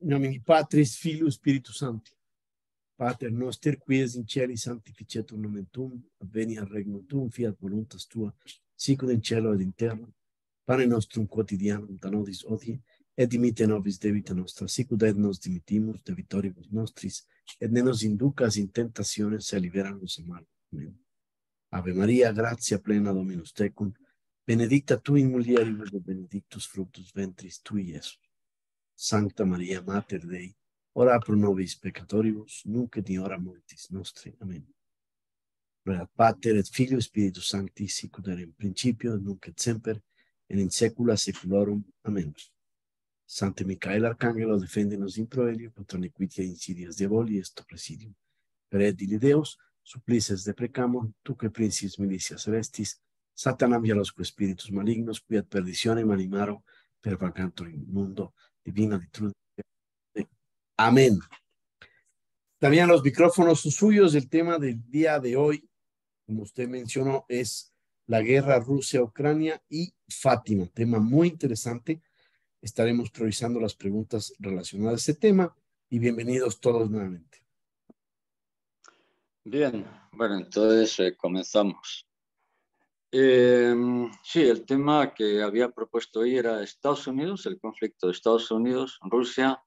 Nomine Patris, Filii, Spiritus Sancti. Pater noster, qui es in cieli, sanctificetur nomen tuum, adveniat regnum tuum, fiat voluntas tua, sicut in cielo ed in terra. Pane nostrum quotidianum da nobis hodie, et dimitte nobis debita nostra, sicut et nos dimittimus debitoribus nostris, et ne nos inducas in tentationes, sed libera nos a malo. Amen. Ave Maria, gratia plena Dominus tecum, benedicta tu in mulieribus et benedictus fructus ventris tui, Iesus. Sancta Maria, Mater Dei, ora pro nobis peccatoribus, nunc et in hora mortis nostri. Amen. Gloria Pater et Filio Spiritus Sancti, sicut erat in principio, nunc et semper, et in saecula saeculorum. Amen. Sancte Micael Arcangelo, defende-nos in proelio, contra nequitia insidias diaboli, est presidium. Per edili Deus, supplices deprecamur, tu que principis militia celestis, Satanam y a los espíritus malignos, cuya perdicionem animaro per vacantur in mundo, divina virtud. Amén. También los micrófonos son suyos. El tema del día de hoy, como usted mencionó, es la guerra Rusia-Ucrania y Fátima. Tema muy interesante. Estaremos priorizando las preguntas relacionadas a este tema y bienvenidos todos nuevamente. Bien, bueno, entonces comenzamos. Sí, el tema que había propuesto hoy era Estados Unidos, el conflicto de Estados Unidos, Rusia,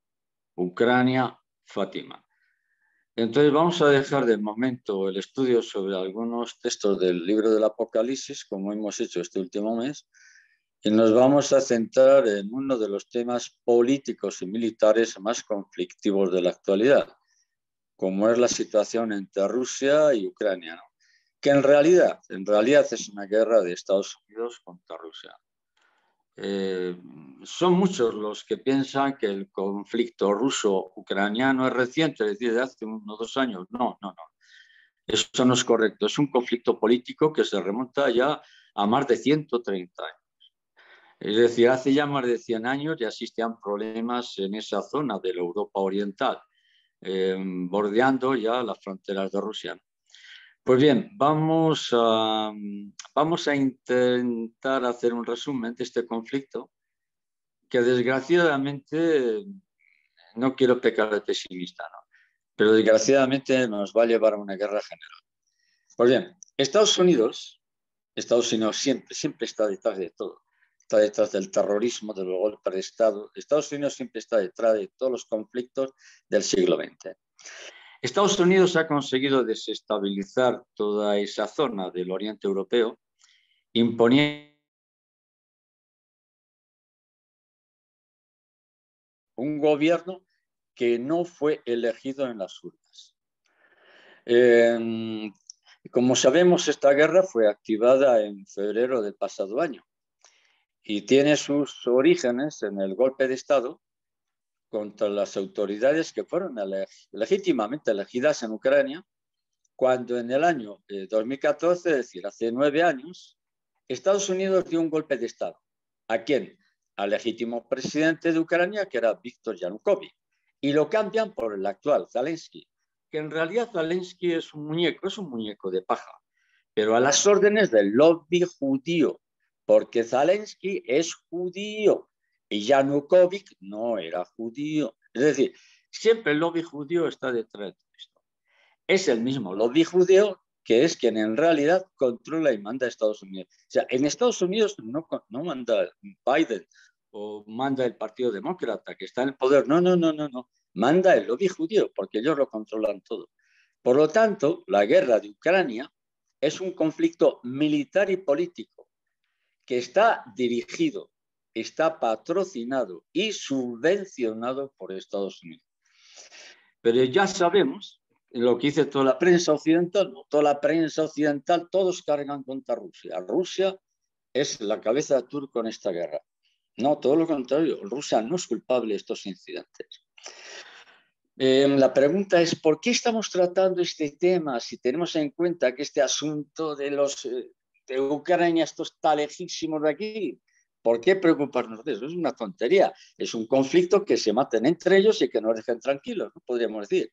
Ucrania, Fátima. Entonces vamos a dejar de momento el estudio sobre algunos textos del libro del Apocalipsis, como hemos hecho este último mes, y nos vamos a centrar en uno de los temas políticos y militares más conflictivos de la actualidad, como es la situación entre Rusia y Ucrania, ¿no? Que en realidad es una guerra de Estados Unidos contra Rusia. Son muchos los que piensan que el conflicto ruso-ucraniano es reciente, es decir, de hace unos 2 años. No. Eso no es correcto. Es un conflicto político que se remonta ya a más de 130 años. Es decir, hace ya más de 100 años ya existían problemas en esa zona de la Europa Oriental, bordeando ya las fronteras de Rusia. Pues bien, vamos a intentar hacer un resumen de este conflicto que desgraciadamente, no quiero pecar de pesimista, ¿no? Pero desgraciadamente nos va a llevar a una guerra general. Pues bien, Estados Unidos siempre está detrás de todo. Está detrás del terrorismo, de los golpes de Estado. Estados Unidos siempre está detrás de todos los conflictos del siglo XX. Estados Unidos ha conseguido desestabilizar toda esa zona del Oriente Europeo, imponiendo un gobierno que no fue elegido en las urnas. Como sabemos, esta guerra fue activada en febrero del pasado año y tiene sus orígenes en el golpe de Estado contra las autoridades que fueron legítimamente elegidas en Ucrania, cuando en el año 2014, es decir, hace 9 años, Estados Unidos dio un golpe de Estado. ¿A quién? Al legítimo presidente de Ucrania, que era Víctor Yanukovych, y lo cambian por el actual Zelensky, que en realidad Zelensky es un muñeco de paja, pero a las órdenes del lobby judío, porque Zelensky es judío y Yanukovych no era judío. Es decir, siempre el lobby judío está detrás de esto. Es el mismo lobby judío que es quien en realidad controla y manda a Estados Unidos. O sea, en Estados Unidos no manda Biden o manda el Partido Demócrata, que está en el poder. No. Manda el lobby judío, porque ellos lo controlan todo. Por lo tanto, la guerra de Ucrania es un conflicto militar y político que está dirigido, está patrocinado y subvencionado por Estados Unidos. Pero ya sabemos lo que dice toda la prensa occidental, ¿no? Toda la prensa occidental, todos cargan contra Rusia. Rusia es la cabeza de turco en esta guerra. No, todo lo contrario. Rusia no es culpable de estos incidentes. La pregunta es, ¿por qué estamos tratando este tema si tenemos en cuenta que este asunto de Ucrania, esto está lejísimo de aquí? ¿Por qué preocuparnos de eso? Es una tontería. Es un conflicto que se maten entre ellos y que nos dejen tranquilos, ¿no? Podríamos decir.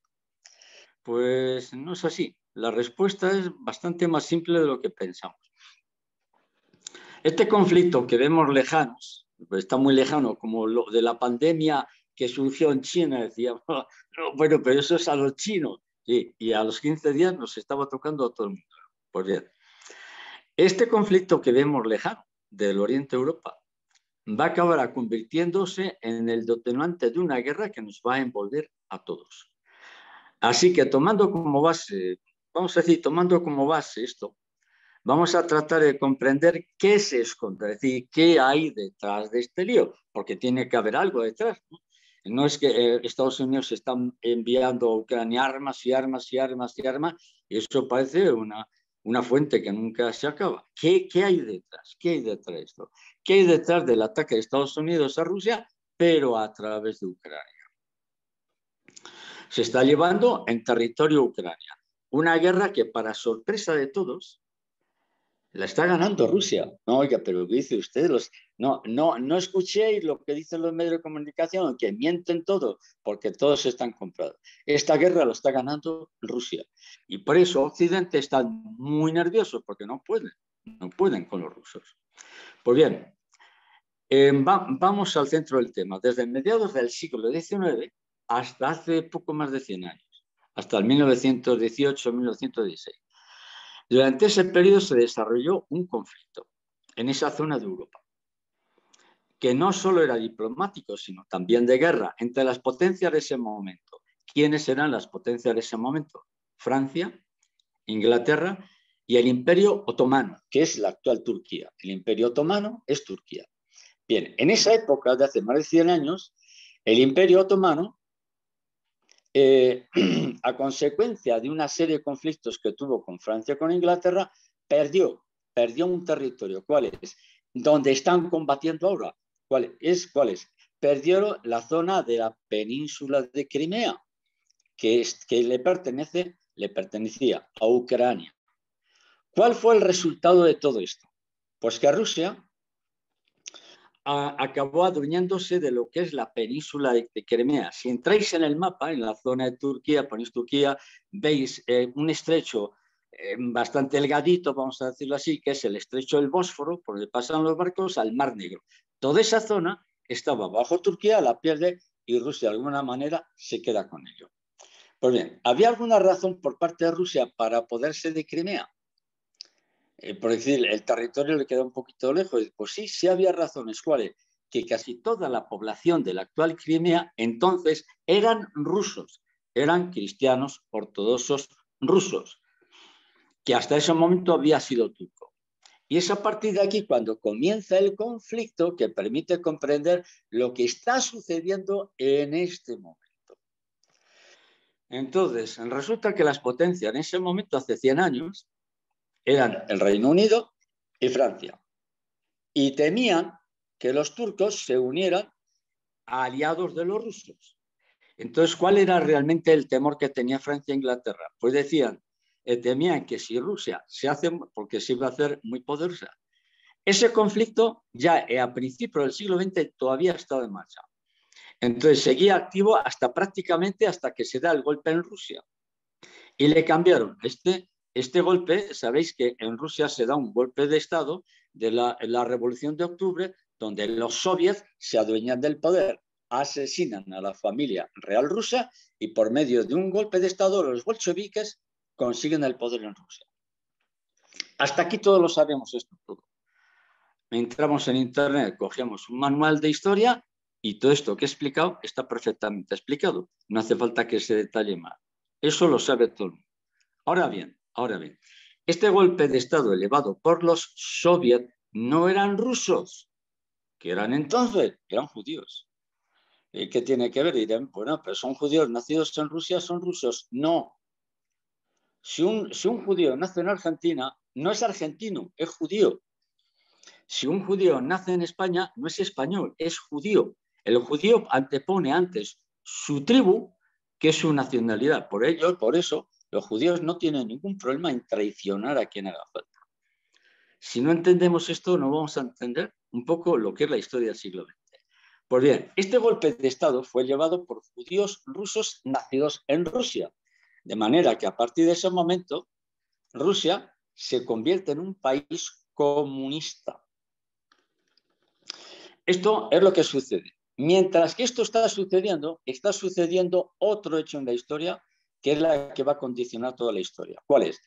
Pues no es así. La respuesta es bastante más simple de lo que pensamos. Este conflicto que vemos lejanos, está muy lejano, como lo de la pandemia que surgió en China. Decía, oh, no, bueno, pero eso es a los chinos. Y a los 15 días nos estaba tocando a todo el mundo. Pues bien, este conflicto que vemos lejano del Oriente Europa va a acabar convirtiéndose en el detonante de una guerra que nos va a envolver a todos. Así que tomando como base, vamos a decir, tomando como base esto, vamos a tratar de comprender qué se esconde, es decir, qué hay detrás de este lío, porque tiene que haber algo detrás, ¿no? No es que Estados Unidos están enviando a Ucrania armas y armas y armas y armas, y eso parece una fuente que nunca se acaba. ¿Qué hay detrás? ¿Qué hay detrás de esto? ¿Qué hay detrás del ataque de Estados Unidos a Rusia, pero a través de Ucrania? Se está llevando en territorio Ucrania una guerra que, para sorpresa de todos, la está ganando Rusia. No, oiga, pero ¿qué dice usted? No escuchéis lo que dicen los medios de comunicación, que mienten todo, porque todos están comprados. Esta guerra la está ganando Rusia. Y por eso Occidente está muy nervioso, porque no pueden con los rusos. Pues bien, vamos al centro del tema. Desde mediados del siglo XIX hasta hace poco más de 100 años, hasta el 1918-1916. Durante ese periodo se desarrolló un conflicto en esa zona de Europa, que no solo era diplomático, sino también de guerra entre las potencias de ese momento. ¿Quiénes eran las potencias de ese momento? Francia, Inglaterra y el Imperio Otomano, que es la actual Turquía. El Imperio Otomano es Turquía. Bien, en esa época de hace más de 100 años, el Imperio Otomano, a consecuencia de una serie de conflictos que tuvo con Francia y con Inglaterra, perdió un territorio. ¿Cuál es? ¿Dónde están combatiendo ahora? ¿Cuál es? Perdieron la zona de la península de Crimea, que le pertenecía a Ucrania. ¿Cuál fue el resultado de todo esto? Pues que Rusia acabó adueñándose de lo que es la península de Crimea. Si entráis en el mapa, en la zona de Turquía, ponéis Turquía, veis un estrecho bastante delgadito, vamos a decirlo así, que es el estrecho del Bósforo, por donde pasan los barcos al Mar Negro. Toda esa zona estaba bajo Turquía, la pierde y Rusia de alguna manera se queda con ello. Pues bien, ¿había alguna razón por parte de Rusia para apoderarse de Crimea? Por decir, el territorio le queda un poquito lejos. Pues sí había razones. ¿Cuáles? Que casi toda la población de la actual Crimea entonces eran rusos, eran cristianos ortodoxos rusos, que hasta ese momento había sido turco. Y es a partir de aquí cuando comienza el conflicto que permite comprender lo que está sucediendo en este momento. Entonces, resulta que las potencias en ese momento, hace 100 años, eran el Reino Unido y Francia. Y temían que los turcos se unieran a aliados de los rusos. Entonces, ¿cuál era realmente el temor que tenía Francia e Inglaterra? Pues decían, temían que si Rusia se hace, porque se iba a hacer muy poderosa. Ese conflicto ya a principios del siglo XX todavía estaba en marcha. Entonces seguía activo prácticamente hasta que se da el golpe en Rusia. Y le cambiaron este golpe. Sabéis que en Rusia se da un golpe de Estado de la Revolución de Octubre, donde los soviets se adueñan del poder, asesinan a la familia real rusa y por medio de un golpe de Estado los bolcheviques consiguen el poder en Rusia. Hasta aquí todos lo sabemos esto todo. Entramos en internet, cogemos un manual de historia y todo esto que he explicado está perfectamente explicado. No hace falta que se detalle más. Eso lo sabe todo el mundo. Ahora bien, este golpe de Estado elevado por los soviets no eran rusos, que eran entonces, eran judíos. ¿Y qué tiene que ver? Dirán, bueno, pero son judíos nacidos en Rusia, son rusos. No. Si un judío nace en Argentina, no es argentino, es judío. Si un judío nace en España, no es español, es judío. El judío antepone antes su tribu que su nacionalidad. Por eso, los judíos no tienen ningún problema en traicionar a quien haga falta. Si no entendemos esto, no vamos a entender un poco lo que es la historia del siglo XX. Pues bien, este golpe de Estado fue llevado por judíos rusos nacidos en Rusia. De manera que a partir de ese momento, Rusia se convierte en un país comunista. Esto es lo que sucede. Mientras que esto está sucediendo otro hecho en la historia que es la que va a condicionar toda la historia. ¿Cuál es?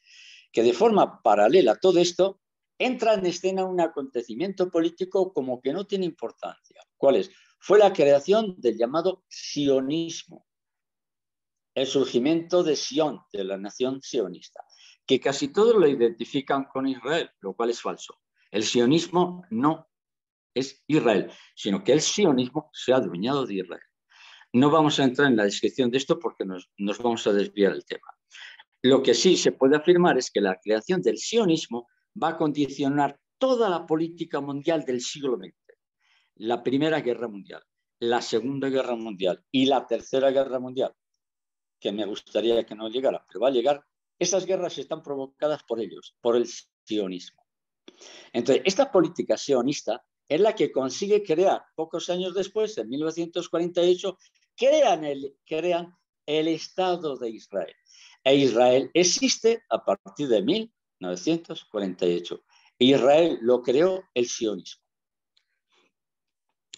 Que de forma paralela a todo esto entra en escena un acontecimiento político como que no tiene importancia. ¿Cuál es? Fue la creación del llamado sionismo, el surgimiento de Sion, de la nación sionista, que casi todos lo identifican con Israel, lo cual es falso. El sionismo no es Israel, sino que el sionismo se ha adueñado de Israel. No vamos a entrar en la descripción de esto porque nos vamos a desviar del tema. Lo que sí se puede afirmar es que la creación del sionismo va a condicionar toda la política mundial del siglo XX. La Primera Guerra Mundial, la Segunda Guerra Mundial y la Tercera Guerra Mundial, que me gustaría que no llegara, pero va a llegar. Esas guerras están provocadas por ellos, por el sionismo. Entonces, esta política sionista es la que consigue crear, pocos años después, en 1948, crean el Estado de Israel. E Israel existe a partir de 1948. Israel lo creó el sionismo.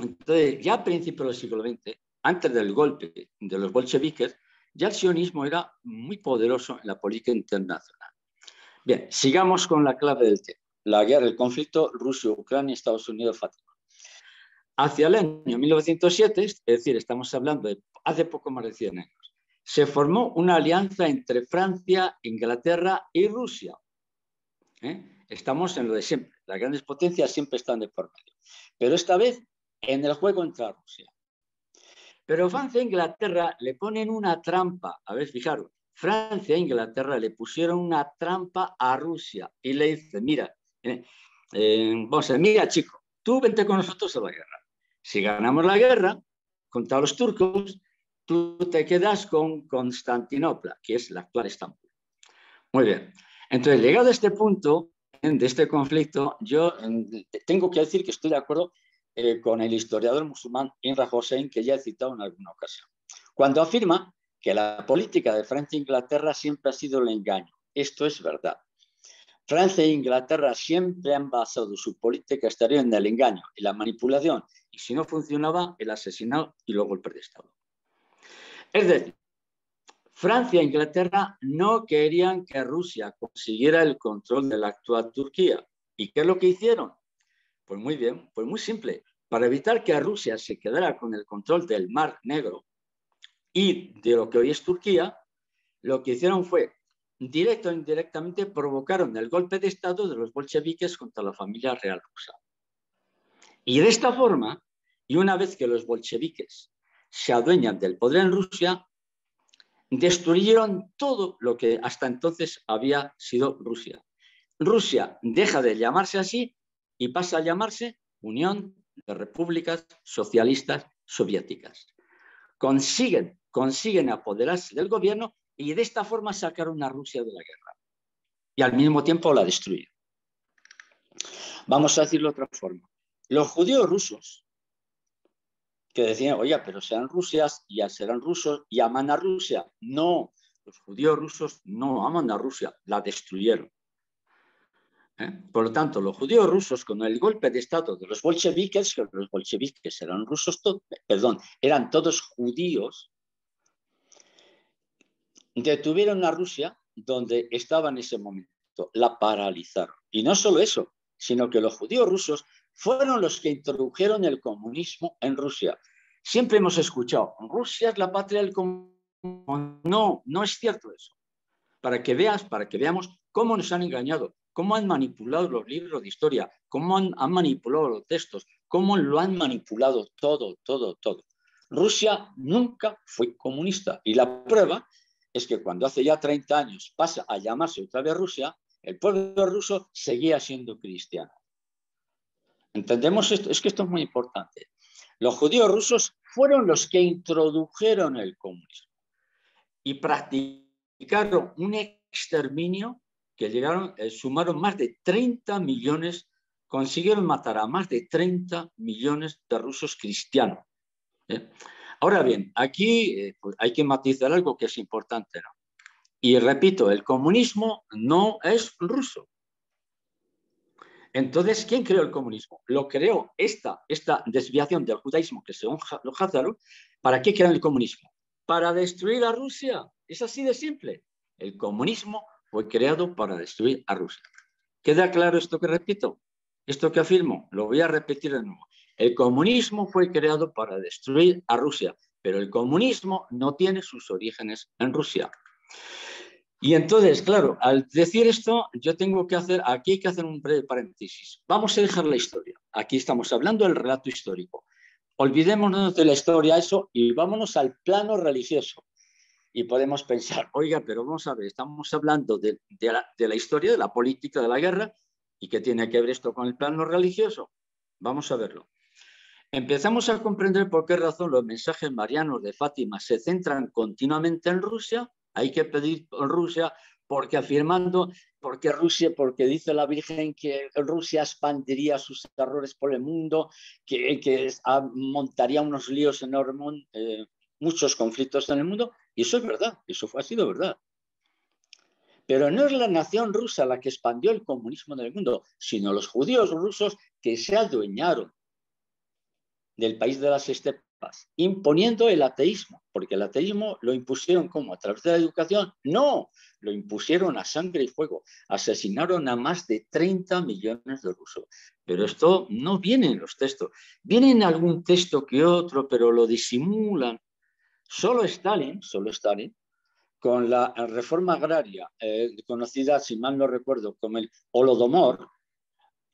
Entonces, ya a principios del siglo XX, antes del golpe de los bolcheviques, ya el sionismo era muy poderoso en la política internacional. Bien, sigamos con la clave del tema. La guerra, el conflicto Rusia-Ucrania, Estados Unidos-Fátima. Hacia el año 1907, es decir, estamos hablando de hace poco más de 100 años, se formó una alianza entre Francia, Inglaterra y Rusia. Estamos en lo de siempre. Las grandes potencias siempre están de por medio. Pero esta vez en el juego entra Rusia. Pero Francia e Inglaterra le ponen una trampa. A ver, fijaros, Francia e Inglaterra le pusieron una trampa a Rusia y le dicen, mira, mira chico, tú vente con nosotros a la guerra. Si ganamos la guerra contra los turcos, tú te quedas con Constantinopla, que es la actual Estambul. Muy bien. Entonces, llegado a este punto de este conflicto, yo tengo que decir que estoy de acuerdo con el historiador musulmán Imran Hossein, que ya he citado en alguna ocasión, cuando afirma que la política de Francia e Inglaterra siempre ha sido el engaño. Esto es verdad. Francia e Inglaterra siempre han basado su política exterior en el engaño y la manipulación, y si no funcionaba, el asesinato y los golpes de Estado. Es decir, Francia e Inglaterra no querían que Rusia consiguiera el control de la actual Turquía. ¿Y qué es lo que hicieron? Pues muy bien, pues muy simple. Para evitar que Rusia se quedara con el control del Mar Negro y de lo que hoy es Turquía, lo que hicieron fue, directo o indirectamente, provocaron el golpe de Estado de los bolcheviques contra la familia real rusa. Y de esta forma, y una vez que los bolcheviques se adueñan del poder en Rusia, destruyeron todo lo que hasta entonces había sido Rusia. Rusia deja de llamarse así y pasa a llamarse Unión de Repúblicas Socialistas Soviéticas. Consiguen apoderarse del gobierno y de esta forma sacaron a Rusia de la guerra. Y al mismo tiempo la destruyeron. Vamos a decirlo de otra forma. Los judíos rusos, que decían, oye, pero serán Rusias, ya serán rusos y aman a Rusia. No, los judíos rusos no aman a Rusia, la destruyeron. Por lo tanto, los judíos rusos, con el golpe de Estado de los bolcheviques, que los bolcheviques eran rusos, eran todos judíos, detuvieron a Rusia donde estaba en ese momento, la paralizaron. Y no solo eso, sino que los judíos rusos fueron los que introdujeron el comunismo en Rusia. Siempre hemos escuchado, Rusia es la patria del comunismo. No, no es cierto eso. Para que veamos cómo nos han engañado, cómo han manipulado los libros de historia, cómo han manipulado los textos, cómo lo han manipulado todo. Rusia nunca fue comunista y la prueba es que cuando hace ya 30 años pasa a llamarse otra vez Rusia, el pueblo ruso seguía siendo cristiano. ¿Entendemos esto? Es que esto es muy importante. Los judíos rusos fueron los que introdujeron el comunismo y practicaron un exterminio que sumaron más de 30 millones, consiguieron matar a más de 30 millones de rusos cristianos. Ahora bien, aquí pues hay que matizar algo que es importante, ¿no? Y repito, el comunismo no es ruso. Entonces, ¿quién creó el comunismo? Lo creó esta desviación del judaísmo, que según los Házaro, ¿para qué crean el comunismo? Para destruir a Rusia. Es así de simple. El comunismo fue creado para destruir a Rusia. ¿Queda claro esto que repito? Esto que afirmo, lo voy a repetir de nuevo. El comunismo fue creado para destruir a Rusia, pero el comunismo no tiene sus orígenes en Rusia. Y entonces, claro, al decir esto, yo tengo que hacer, aquí hay que hacer un breve paréntesis. Vamos a dejar la historia. Aquí estamos hablando del relato histórico. Olvidémonos de la historia, eso, y vámonos al plano religioso. Y podemos pensar, oiga, pero vamos a ver, estamos hablando de la historia, de la política, de la guerra, ¿y qué tiene que ver esto con el plano religioso? Vamos a verlo. Empezamos a comprender por qué razón los mensajes marianos de Fátima se centran continuamente en Rusia. Hay que pedir por Rusia porque porque dice la Virgen que Rusia expandiría sus errores por el mundo, que montaría unos líos enormes, muchos conflictos en el mundo, y eso es verdad, ha sido verdad. Pero no es la nación rusa la que expandió el comunismo en el mundo, sino los judíos rusos que se adueñaron del país de las estepas, imponiendo el ateísmo, porque el ateísmo lo impusieron ¿cómo? ¿A través de la educación? No, lo impusieron a sangre y fuego, asesinaron a más de 30 millones de rusos. Pero esto no viene en los textos, viene en algún texto que otro, pero lo disimulan. Solo Stalin, con la reforma agraria, conocida, si mal no recuerdo, como el Holodomor,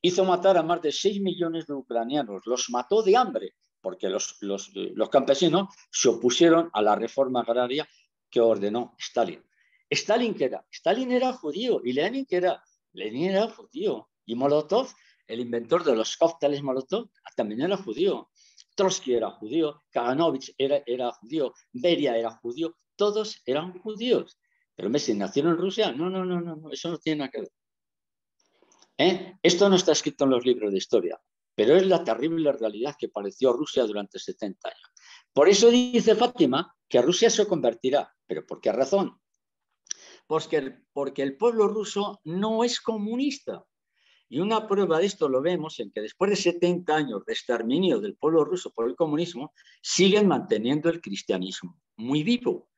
hizo matar a más de 6 millones de ucranianos. Los mató de hambre, porque los campesinos se opusieron a la reforma agraria que ordenó Stalin. ¿Stalin qué era? Stalin era judío. ¿Y Lenin qué era? Lenin era judío. Y Molotov, el inventor de los cócteles Molotov, también era judío. Trotsky era judío, Kaganovich era judío, Beria era judío, todos eran judíos. Pero Messi nació en Rusia. No, eso no tiene nada que ver. Esto no está escrito en los libros de historia, pero es la terrible realidad que padeció Rusia durante 70 años. Por eso dice Fátima que Rusia se convertirá. ¿Pero por qué razón? Porque el pueblo ruso no es comunista. Y una prueba de esto lo vemos en que después de 70 años de exterminio del pueblo ruso por el comunismo, siguen manteniendo el cristianismo muy vivo.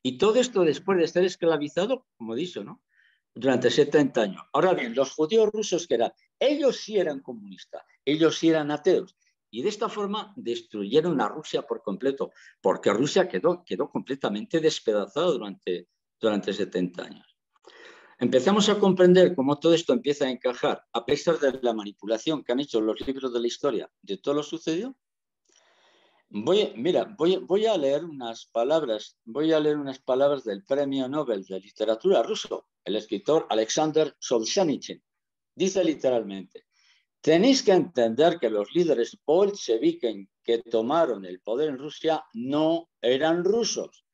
Y todo esto después de estar esclavizado, como he dicho, ¿no? Durante 70 años. Ahora bien, los judíos rusos que eran, ellos sí eran comunistas, ellos sí eran ateos. Y de esta forma destruyeron a Rusia por completo, porque Rusia quedó completamente despedazada durante 70 años. Empezamos a comprender cómo todo esto empieza a encajar, a pesar de la manipulación que han hecho los libros de la historia de todo lo sucedido. Voy a leer unas palabras del Premio Nobel de Literatura ruso, el escritor Alexander Solzhenitsyn. Dice literalmente: tenéis que entender que los líderes bolcheviques que tomaron el poder en Rusia no eran rusos.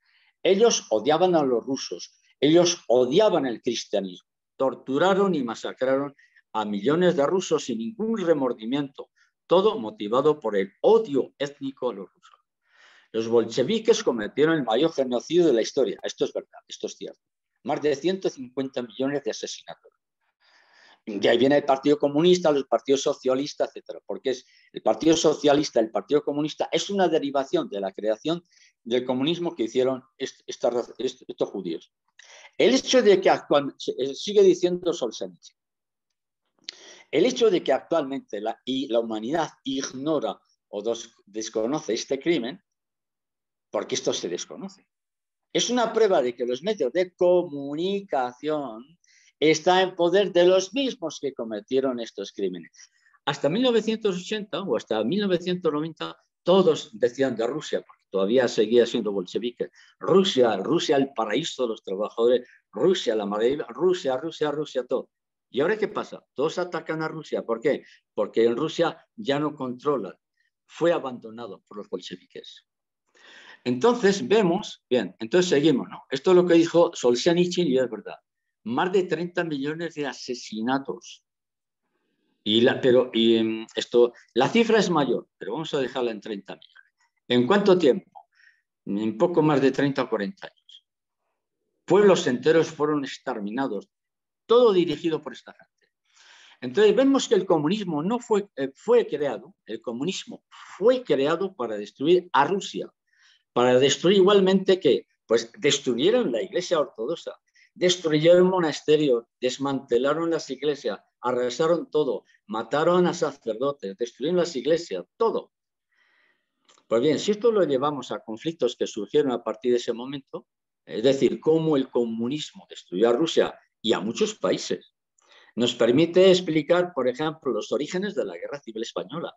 Ellos odiaban a los rusos, ellos odiaban el cristianismo, torturaron y masacraron a millones de rusos sin ningún remordimiento, todo motivado por el odio étnico a los rusos. Los bolcheviques cometieron el mayor genocidio de la historia. Esto es verdad, esto es cierto. Más de 150 millones de asesinatos. De ahí viene el Partido Comunista, los partidos socialistas, etc. Porque es el Partido Socialista, el Partido Comunista, es una derivación de la creación del comunismo que hicieron estos judíos. El hecho de que actualmente, sigue diciendo Solzhenitsyn, el hecho de que actualmente la humanidad ignora o desconoce este crimen, porque esto se desconoce, es una prueba de que los medios de comunicación están en poder de los mismos que cometieron estos crímenes. Hasta 1980 o hasta 1990 todos decían de Rusia, porque todavía seguía siendo bolchevique, Rusia, el paraíso de los trabajadores, Rusia, la maravilla, Rusia, todo. ¿Y ahora qué pasa? Todos atacan a Rusia. ¿Por qué? Porque en Rusia ya no controlan. Fue abandonado por los bolcheviques. Entonces vemos, bien, entonces seguimos, ¿no? Esto es lo que dijo Solzhenitsyn y es verdad. Más de 30 millones de asesinatos. La cifra es mayor, pero vamos a dejarla en 30 millones. ¿En cuánto tiempo? En poco más de 30 o 40 años. Pueblos enteros fueron exterminados, todo dirigido por esta gente. Entonces vemos que el comunismo no fue creado, el comunismo fue creado para destruir a Rusia, para destruir igualmente que, pues destruyeron la Iglesia Ortodoxa, destruyeron monasterios, desmantelaron las iglesias, arrasaron todo, mataron a sacerdotes, destruyeron las iglesias, todo. Pues bien, si esto lo llevamos a conflictos que surgieron a partir de ese momento, es decir, cómo el comunismo destruyó a Rusia y a muchos países, nos permite explicar, por ejemplo, los orígenes de la Guerra Civil Española.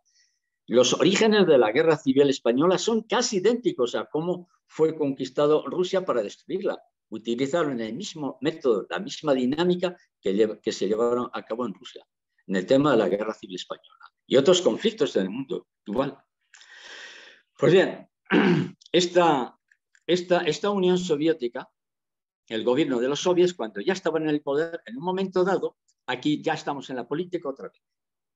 Los orígenes de la Guerra Civil Española son casi idénticos a cómo fue conquistado Rusia para destruirla. Utilizaron el mismo método, la misma dinámica que se llevaron a cabo en Rusia, en el tema de la Guerra Civil Española. Y otros conflictos en el mundo, igual. Pues bien, esta Unión Soviética, el gobierno de los soviets, cuando ya estaban en el poder, en un momento dado, aquí ya estamos en la política otra vez.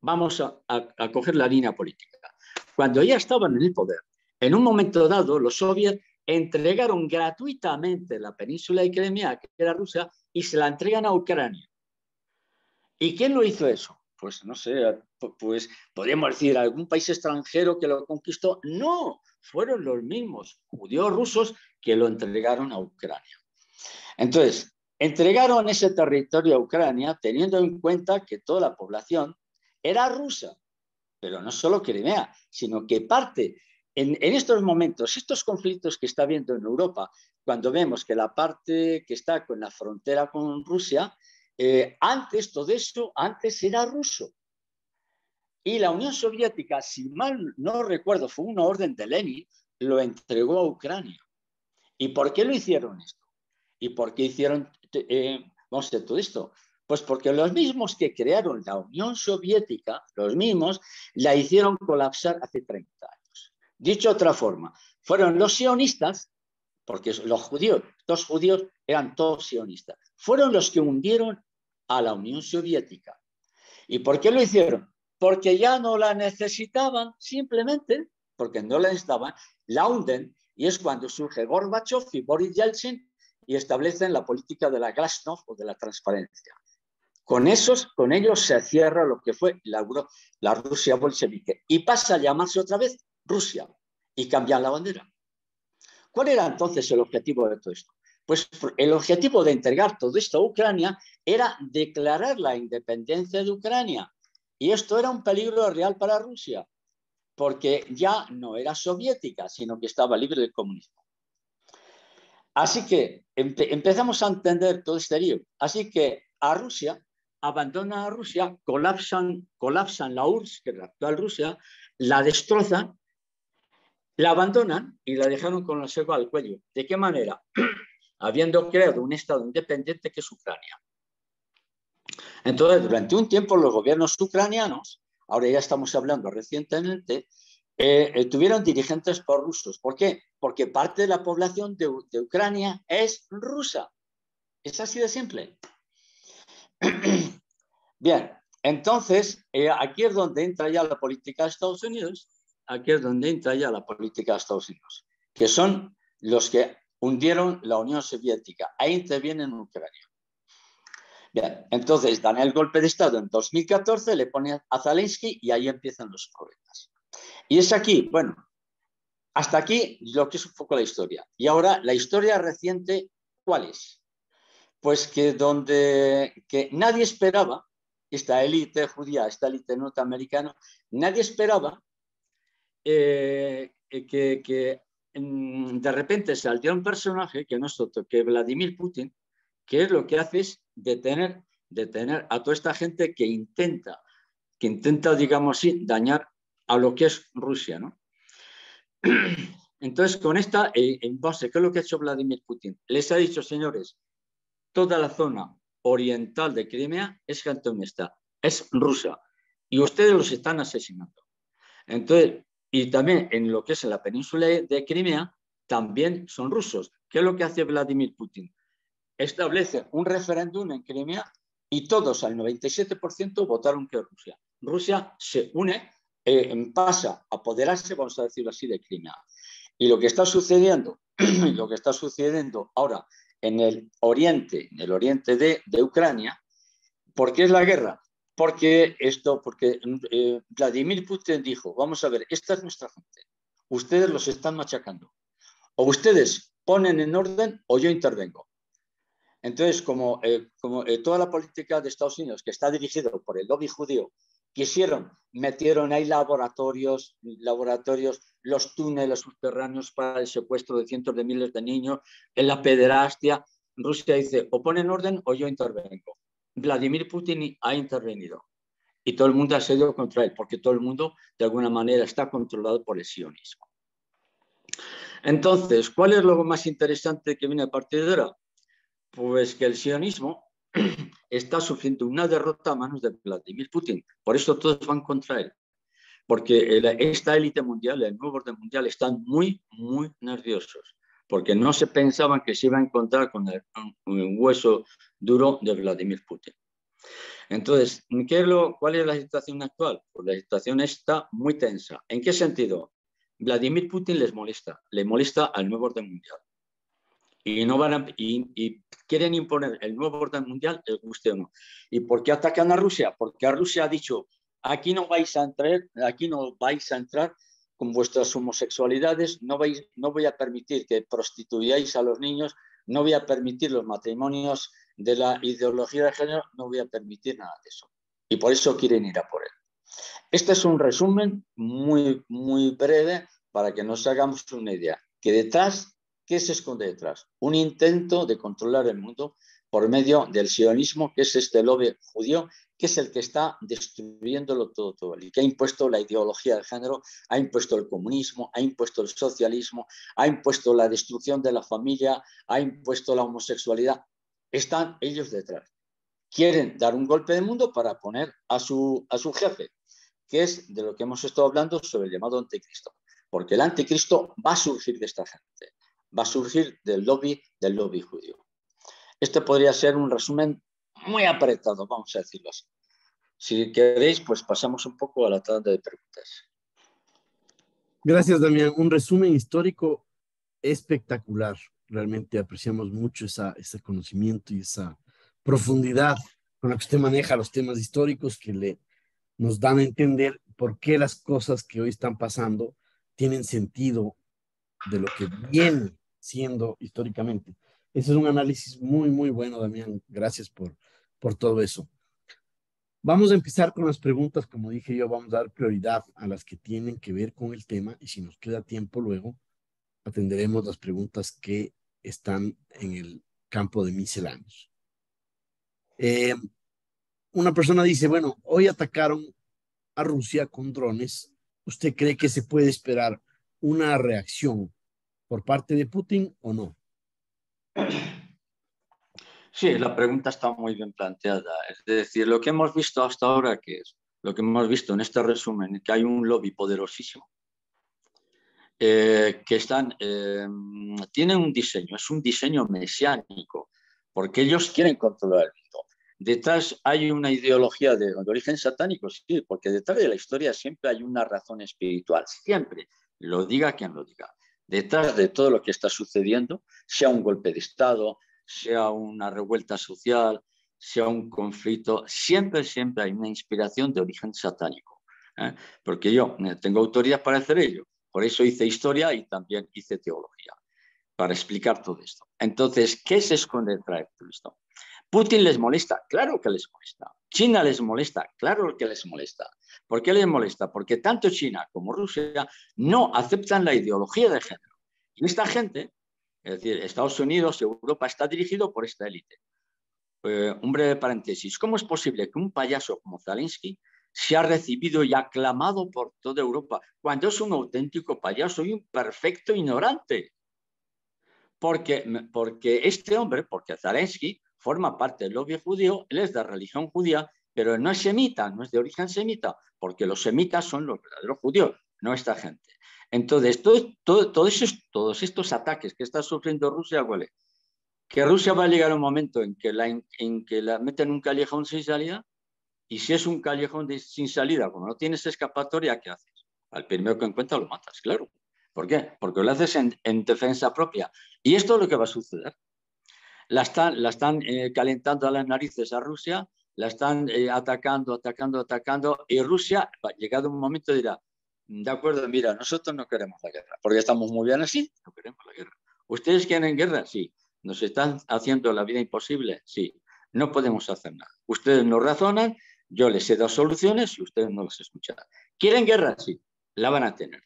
Vamos a coger la línea política. Cuando ya estaban en el poder, en un momento dado, los soviets entregaron gratuitamente la península de Crimea, que era Rusia, y se la entregan a Ucrania. ¿Y quién lo hizo eso? Pues no sé, pues podríamos decir algún país extranjero que lo conquistó. No, fueron los mismos judíos rusos que lo entregaron a Ucrania. Entonces, entregaron ese territorio a Ucrania teniendo en cuenta que toda la población era rusa, pero no solo Crimea, sino que parte, en estos momentos, estos conflictos que está habiendo en Europa, cuando vemos que la parte que está con la frontera con Rusia, antes todo eso, antes era ruso. Y la Unión Soviética, si mal no recuerdo, fue una orden de Lenin, lo entregó a Ucrania. ¿Y por qué lo hicieron esto? ¿Y por qué hicieron vamos a hacer todo esto? Pues porque los mismos que crearon la Unión Soviética, los mismos, la hicieron colapsar hace 30 años. Dicho de otra forma, fueron los sionistas, porque los judíos eran todos sionistas, fueron los que hundieron a la Unión Soviética. ¿Y por qué lo hicieron? Porque ya no la necesitaban, simplemente porque no la necesitaban, la hunden, y es cuando surge Gorbachev y Boris Yeltsin y establecen la política de la glasnost o de la transparencia. Con ellos se cierra lo que fue la Rusia bolchevique y pasa a llamarse otra vez Rusia y cambian la bandera. ¿Cuál era entonces el objetivo de todo esto? Pues el objetivo de entregar todo esto a Ucrania era declarar la independencia de Ucrania. Y esto era un peligro real para Rusia, porque ya no era soviética, sino que estaba libre del comunismo. Así que empezamos a entender todo este lío. Así que a Rusia, abandonan a Rusia, colapsan la URSS, que es la actual Rusia, la destrozan, la abandonan y la dejaron con la selva al cuello. ¿De qué manera? Habiendo creado un Estado independiente que es Ucrania. Entonces, durante un tiempo los gobiernos ucranianos, ahora ya estamos hablando recientemente, tuvieron dirigentes prorrusos. ¿Por qué? Porque parte de la población de Ucrania es rusa. Es así de simple. Bien, entonces, aquí es donde entra ya la política de Estados Unidos, que son los que hundieron la Unión Soviética. Ahí intervienen en Ucrania. Bien, entonces dan el golpe de Estado en 2014, le ponen a Zelensky y ahí empiezan los problemas. Y es aquí, bueno, hasta aquí lo que es un poco la historia. Y ahora, la historia reciente, ¿cuál es? Pues que nadie esperaba, esta élite judía, esta élite norteamericana, nadie esperaba que de repente salió un personaje que no es otro que Vladimir Putin, que es lo que hace es detener a toda esta gente que intenta, digamos así, dañar a lo que es Rusia, ¿no? Entonces, con esta, en base, ¿qué es lo que ha hecho Vladimir Putin? Les ha dicho, señores, toda la zona oriental de Crimea es gente honesta, es rusa, y ustedes los están asesinando. Entonces, y también en lo que es la península de Crimea, también son rusos. ¿Qué es lo que hace Vladimir Putin? Establece un referéndum en Crimea y todos, al 97%, votaron que Rusia. Rusia se une, pasa a apoderarse, vamos a decirlo así, de Crimea. Y lo que está sucediendo, ahora en el oriente de Ucrania, ¿por qué es la guerra? porque Vladimir Putin dijo, vamos a ver, esta es nuestra gente, ustedes los están machacando, o ustedes ponen en orden o yo intervengo. Entonces, como toda la política de Estados Unidos, que está dirigido por el lobby judío, metieron ahí laboratorios, los túneles subterráneos para el secuestro de cientos de miles de niños, en la pederastia, Rusia dice, o ponen orden o yo intervengo. Vladimir Putin ha intervenido y todo el mundo ha seguido contra él, porque todo el mundo, de alguna manera, está controlado por el sionismo. Entonces, ¿cuál es lo más interesante que viene a partir de ahora? Pues que el sionismo está sufriendo una derrota a manos de Vladimir Putin. Por eso todos van contra él. Porque esta élite mundial, el nuevo orden mundial, están muy, muy nerviosos. Porque no se pensaban que se iba a encontrar con el hueso duro de Vladimir Putin. Entonces, ¿cuál es la situación actual? Pues la situación está muy tensa. ¿En qué sentido? Vladimir Putin les molesta. Le molesta al nuevo orden mundial. Y quieren imponer el nuevo orden mundial, el guste o no. ¿Y por qué atacan a Rusia? Porque a Rusia ha dicho, aquí no vais a entrar con vuestras homosexualidades, no voy a permitir que prostituyáis a los niños, no voy a permitir los matrimonios de la ideología de género, no voy a permitir nada de eso. Y por eso quieren ir a por él. Este es un resumen muy, muy breve para que nos hagamos una idea. ¿Qué se esconde detrás? Un intento de controlar el mundo por medio del sionismo, que es este lobby judío, que es el que está destruyéndolo todo, y que ha impuesto la ideología del género, ha impuesto el comunismo, ha impuesto el socialismo, ha impuesto la destrucción de la familia, ha impuesto la homosexualidad. Están ellos detrás. Quieren dar un golpe de mundo para poner a su jefe, que es de lo que hemos estado hablando sobre el llamado anticristo. Porque el anticristo va a surgir de esta gente, va a surgir del lobby judío. Este podría ser un resumen muy apretado, vamos a decirlo así. Si queréis, pues pasamos un poco a la tanda de preguntas. Gracias, Damián. Un resumen histórico espectacular. Realmente apreciamos mucho ese conocimiento y esa profundidad con la que usted maneja los temas históricos que nos dan a entender por qué las cosas que hoy están pasando tienen sentido de lo que viene siendo históricamente. Ese es un análisis muy, muy bueno, Damián. Gracias por todo eso. Vamos a empezar con las preguntas. Como dije yo, vamos a dar prioridad a las que tienen que ver con el tema y si nos queda tiempo luego, atenderemos las preguntas que están en el campo de misceláneos. Una persona dice, bueno, hoy atacaron a Rusia con drones. ¿Usted cree que se puede esperar una reacción por parte de Putin o no? Sí, la pregunta está muy bien planteada. Es decir, lo que hemos visto hasta ahora, que es lo que hemos visto en este resumen, que hay un lobby poderosísimo, que tienen un diseño, es un diseño mesiánico, porque ellos quieren controlar el mundo. Detrás hay una ideología de origen satánico, sí, porque detrás de la historia siempre hay una razón espiritual, siempre, lo diga quien lo diga. Detrás de todo lo que está sucediendo, sea un golpe de Estado, sea una revuelta social, sea un conflicto, siempre hay una inspiración de origen satánico. Porque yo tengo autoridad para hacer ello. Por eso hice historia y también hice teología, para explicar todo esto. Entonces, ¿qué se esconde detrás de todo esto? ¿Putin les molesta? Claro que les molesta. ¿China les molesta? Claro que les molesta. ¿Por qué les molesta? Porque tanto China como Rusia no aceptan la ideología de género. Y esta gente, es decir, Estados Unidos y Europa, está dirigido por esta élite. Un breve paréntesis. ¿Cómo es posible que un payaso como Zelensky se ha recibido y aclamado por toda Europa cuando es un auténtico payaso y un perfecto ignorante? Porque este hombre, porque Zelensky forma parte del lobby judío, él es de religión judía, pero no es semita, no es de origen semita, porque los semitas son los verdaderos judíos, no esta gente. Entonces, todos estos ataques que está sufriendo Rusia, ¿cuál? Que Rusia va a llegar a un momento en que la meten en un callejón sin salida, y si es un callejón sin salida, como no tienes escapatoria, ¿qué haces? Al primero que encuentras lo matas, claro. ¿Por qué? Porque lo haces en defensa propia. Y esto es lo que va a suceder. La están calentando a las narices a Rusia, la están atacando, atacando, y Rusia, llegado un momento, dirá, de acuerdo, mira, nosotros no queremos la guerra, porque estamos muy bien así, no queremos la guerra. ¿Ustedes quieren guerra? Sí. ¿Nos están haciendo la vida imposible? Sí. No podemos hacer nada. Ustedes no razonan, yo les he dado soluciones y ustedes no las escuchan. ¿Quieren guerra? Sí. La van a tener.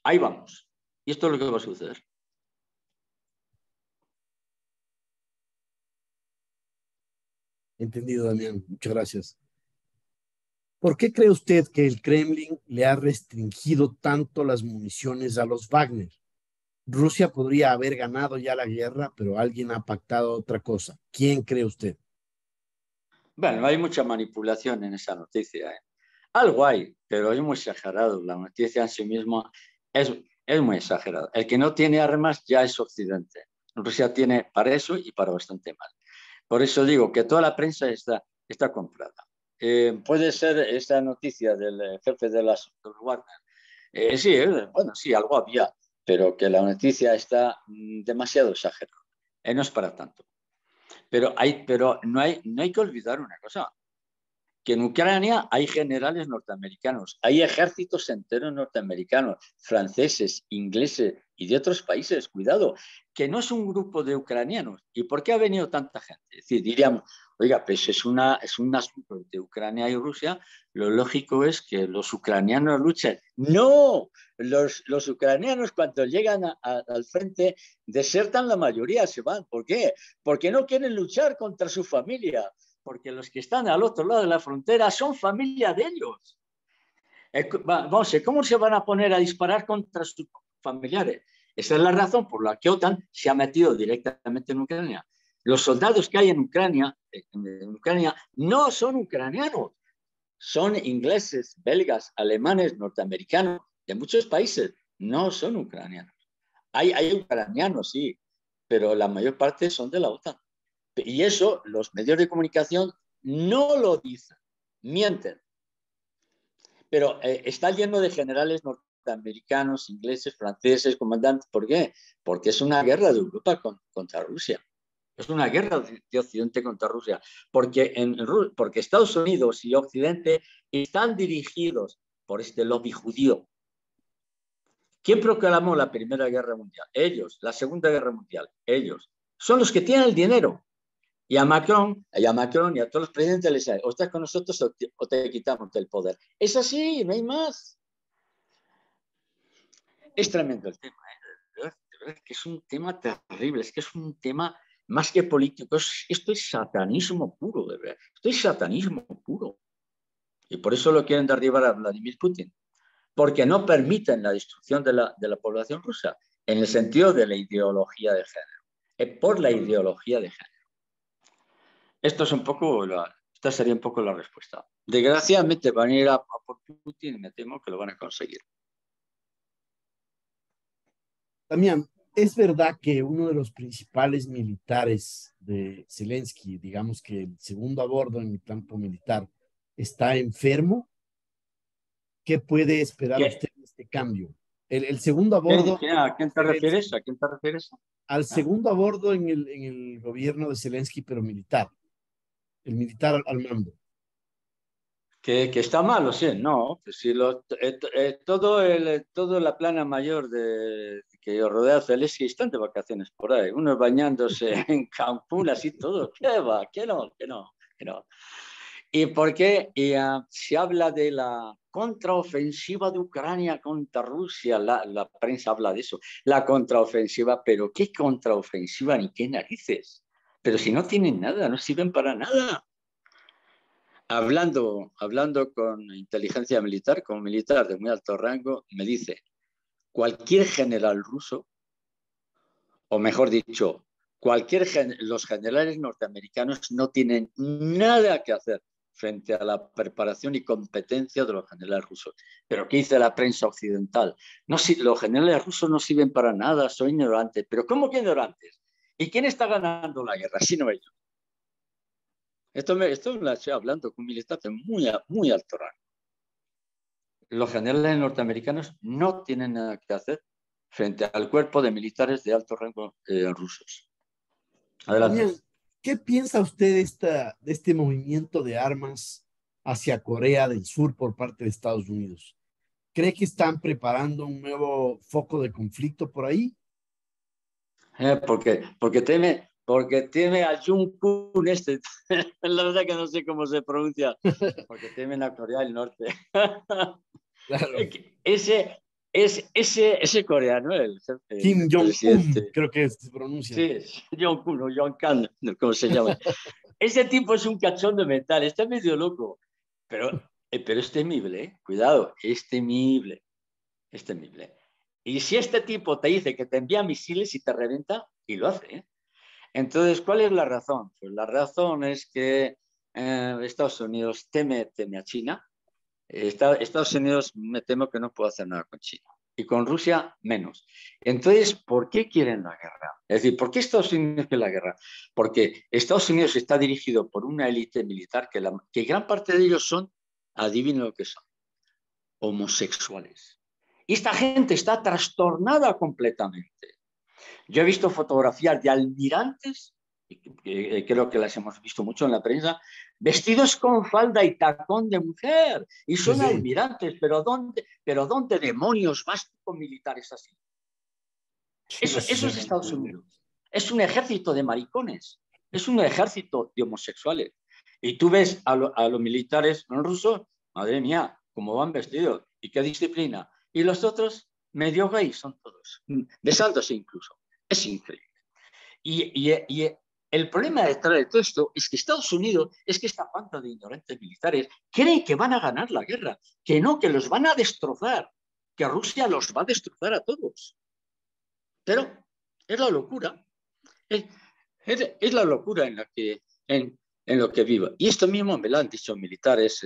Ahí vamos. Y esto es lo que va a suceder. Entendido, Damián. Muchas gracias. ¿Por qué cree usted que el Kremlin le ha restringido tanto las municiones a los Wagner? Rusia podría haber ganado ya la guerra, pero alguien ha pactado otra cosa. ¿Quién cree usted? Bueno, hay mucha manipulación en esa noticia. Algo hay, pero es muy exagerado. La noticia en sí misma es muy exagerada. El que no tiene armas ya es Occidente. Rusia tiene para eso y para bastante más. Por eso digo que toda la prensa está comprada. Puede ser esta noticia del jefe de los Wagner. Sí, bueno, sí, algo había, pero que la noticia está demasiado exagerada. No es para tanto. Pero no hay que olvidar una cosa, que en Ucrania hay generales norteamericanos, hay ejércitos enteros norteamericanos, franceses, ingleses y de otros países, cuidado, que no es un grupo de ucranianos. ¿Y por qué ha venido tanta gente? Es decir, diríamos, oiga, pues es un asunto de Ucrania y Rusia, lo lógico es que los ucranianos luchen. ¡No! Los ucranianos cuando llegan al frente desertan la mayoría, se van. ¿Por qué? Porque no quieren luchar contra su familia, porque los que están al otro lado de la frontera son familia de ellos. Vamos, ¿cómo se van a poner a disparar contra sus familiares? Esa es la razón por la que OTAN se ha metido directamente en Ucrania. Los soldados que hay en Ucrania no son ucranianos, son ingleses, belgas, alemanes, norteamericanos, de muchos países, no son ucranianos. Hay ucranianos, sí, pero la mayor parte son de la OTAN. Y eso los medios de comunicación no lo dicen, mienten. Pero está lleno de generales norteamericanos, ingleses, franceses, comandantes. ¿Por qué? Porque es una guerra de Europa contra Rusia. Es una guerra de Occidente contra Rusia. Porque Estados Unidos y Occidente están dirigidos por este lobby judío. ¿Quién proclamó la Primera Guerra Mundial? Ellos. La Segunda Guerra Mundial. Ellos. Son los que tienen el dinero. Y a Macron y a todos los presidentes les dice, o estás con nosotros o te quitamos del poder. Es así, no hay más. Es tremendo el tema. De verdad que es un tema terrible, es que es un tema más que político. Esto es satanismo puro, de verdad. Esto es satanismo puro. Y por eso lo quieren derribar a Vladimir Putin. Porque no permiten la destrucción de la población rusa en el sentido de la ideología de género. Por la ideología de género. Esta sería un poco la respuesta. Desgraciadamente van a ir a por Putin y me temo que lo van a conseguir. Damián, ¿es verdad que uno de los principales militares de Zelensky, digamos que el segundo a bordo en el campo militar, está enfermo? ¿Qué puede esperar usted de este cambio? El segundo a bordo ¿A quién te Zelensky, refieres? ¿A quién te refieres? al ¿Ah? segundo a bordo en el gobierno de Zelensky, pero militar, el militar al mando. Que está mal, sí, no. Pues si toda la plana mayor que rodea Zelensky están de vacaciones por ahí, unos bañándose en Cancún, así todo. ¿Qué va? ¿Qué no? ¿Qué no? ¿Qué no? ¿Y por qué se habla de la contraofensiva de Ucrania contra Rusia? La prensa habla de eso. La contraofensiva, pero ¿qué contraofensiva ni qué narices? Pero si no tienen nada, no sirven para nada. Hablando con inteligencia militar, con militar de muy alto rango, me dice, cualquier general ruso, o mejor dicho, los generales norteamericanos no tienen nada que hacer frente a la preparación y competencia de los generales rusos. Pero ¿qué dice la prensa occidental? No, los generales rusos no sirven para nada, son ignorantes. ¿Pero cómo que ignorantes? ¿Y quién está ganando la guerra? Si no ellos. Esto lo estoy hablando con militares muy alto rango. Los generales norteamericanos no tienen nada que hacer frente al cuerpo de militares de alto rango rusos. Adelante. También, ¿Qué piensa usted de este movimiento de armas hacia Corea del Sur por parte de Estados Unidos? ¿Cree que están preparando un nuevo foco de conflicto por ahí? Porque teme a Jong-un este. La verdad que no sé cómo se pronuncia, porque temen a Corea del Norte. Claro. Ese coreano, Kim el Jong-un, presidente, creo que se pronuncia. sí, Jong-un o Jong-kan, ¿cómo se llama? Ese tipo es un cachondo mental, está medio loco, pero es temible, ¿eh? Cuidado, es temible, es temible. Y si este tipo te dice que te envía misiles y te revienta, y lo hace, ¿eh? Entonces, ¿cuál es la razón? Pues la razón es que Estados Unidos teme a China. Estados Unidos me temo que no puede hacer nada con China. Y con Rusia menos. Entonces, ¿por qué quieren la guerra? Es decir, ¿por qué Estados Unidos quiere la guerra? Porque Estados Unidos está dirigido por una élite militar que gran parte de ellos son, adivinen lo que son, homosexuales. Y esta gente está trastornada completamente. Yo he visto fotografías de almirantes, creo que las hemos visto mucho en la prensa, vestidos con falda y tacón de mujer, y Sí, son sí. almirantes, pero ¿dónde demonios vas con militares así? Sí, no sé, Eso es no Estados entiendo. Unidos. Es un ejército de maricones, es un ejército de homosexuales. Y tú ves a los militares rusos, madre mía, cómo van vestidos y qué disciplina. Y los otros, medio gays son todos, besándose incluso. Es increíble. Y el problema detrás de todo esto es que Estados Unidos, es que esta panda de ignorantes militares creen que van a ganar la guerra, que no, que los van a destrozar, que Rusia los va a destrozar a todos. Pero es la locura, es, es la locura en lo que vivo. Y esto mismo me lo han dicho militares,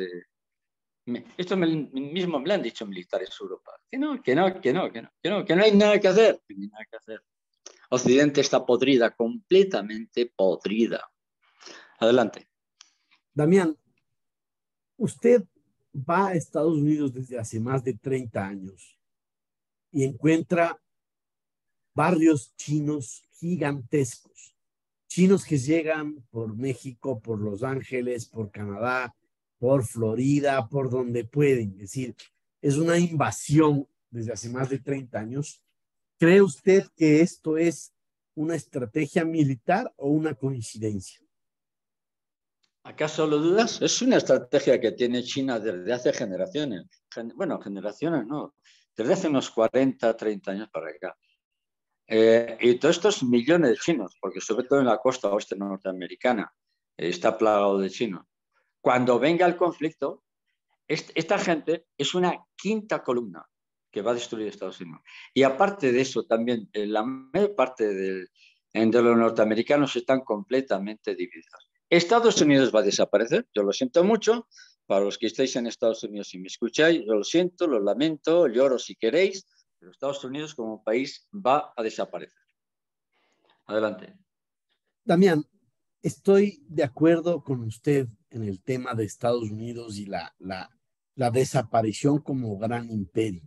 mismo me lo han dicho militares europeos, que no hay nada que hacer, que no hay nada que hacer. Occidente está podrida, completamente podrida. Adelante. Damián, usted va a Estados Unidos desde hace más de 30 años y encuentra barrios chinos gigantescos, chinos que llegan por México, por Los Ángeles, por Canadá, por Florida, por donde pueden. Es decir, es una invasión desde hace más de 30 años. ¿Cree usted que esto es una estrategia militar o una coincidencia? ¿Acaso lo dudas? Es una estrategia que tiene China desde hace generaciones. Bueno, generaciones no, desde hace unos 40, 30 años para acá. Y todos estos millones de chinos, porque sobre todo en la costa oeste norteamericana está plagado de chinos. Cuando venga el conflicto, esta gente es una quinta columna que va a destruir Estados Unidos. Y aparte de eso, también la mayor parte de los norteamericanos están completamente divididos. Estados Unidos va a desaparecer, yo lo siento mucho. Para los que estáis en Estados Unidos y me escucháis, yo lo siento, lo lamento, lloro si queréis, pero Estados Unidos como país va a desaparecer. Adelante. Damián, estoy de acuerdo con usted en el tema de Estados Unidos y la desaparición como gran imperio.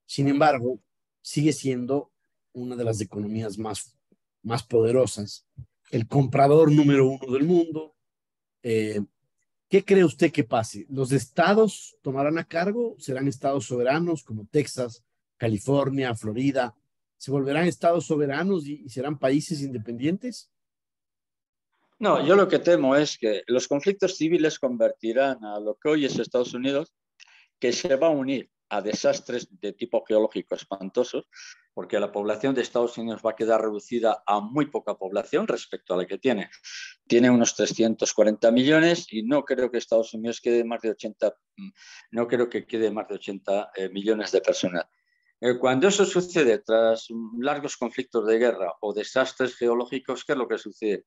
Sin embargo, sigue siendo una de las economías más poderosas, el comprador número uno del mundo. Eh, ¿Qué cree usted que pase? ¿Los estados tomarán a cargo? ¿Serán estados soberanos como Texas, California, Florida? ¿Se volverán estados soberanos y serán países independientes? No, yo lo que temo es que los conflictos civiles convertirán a lo que hoy es Estados Unidos, que se va a unir a desastres de tipo geológico espantosos, porque la población de Estados Unidos va a quedar reducida a muy poca población respecto a la que tiene. Tiene unos 340 millones y no creo que Estados Unidos quede más de 80, no creo que quede más de 80 millones de personas. Cuando eso sucede tras largos conflictos de guerra o desastres geológicos, ¿qué es lo que sucede?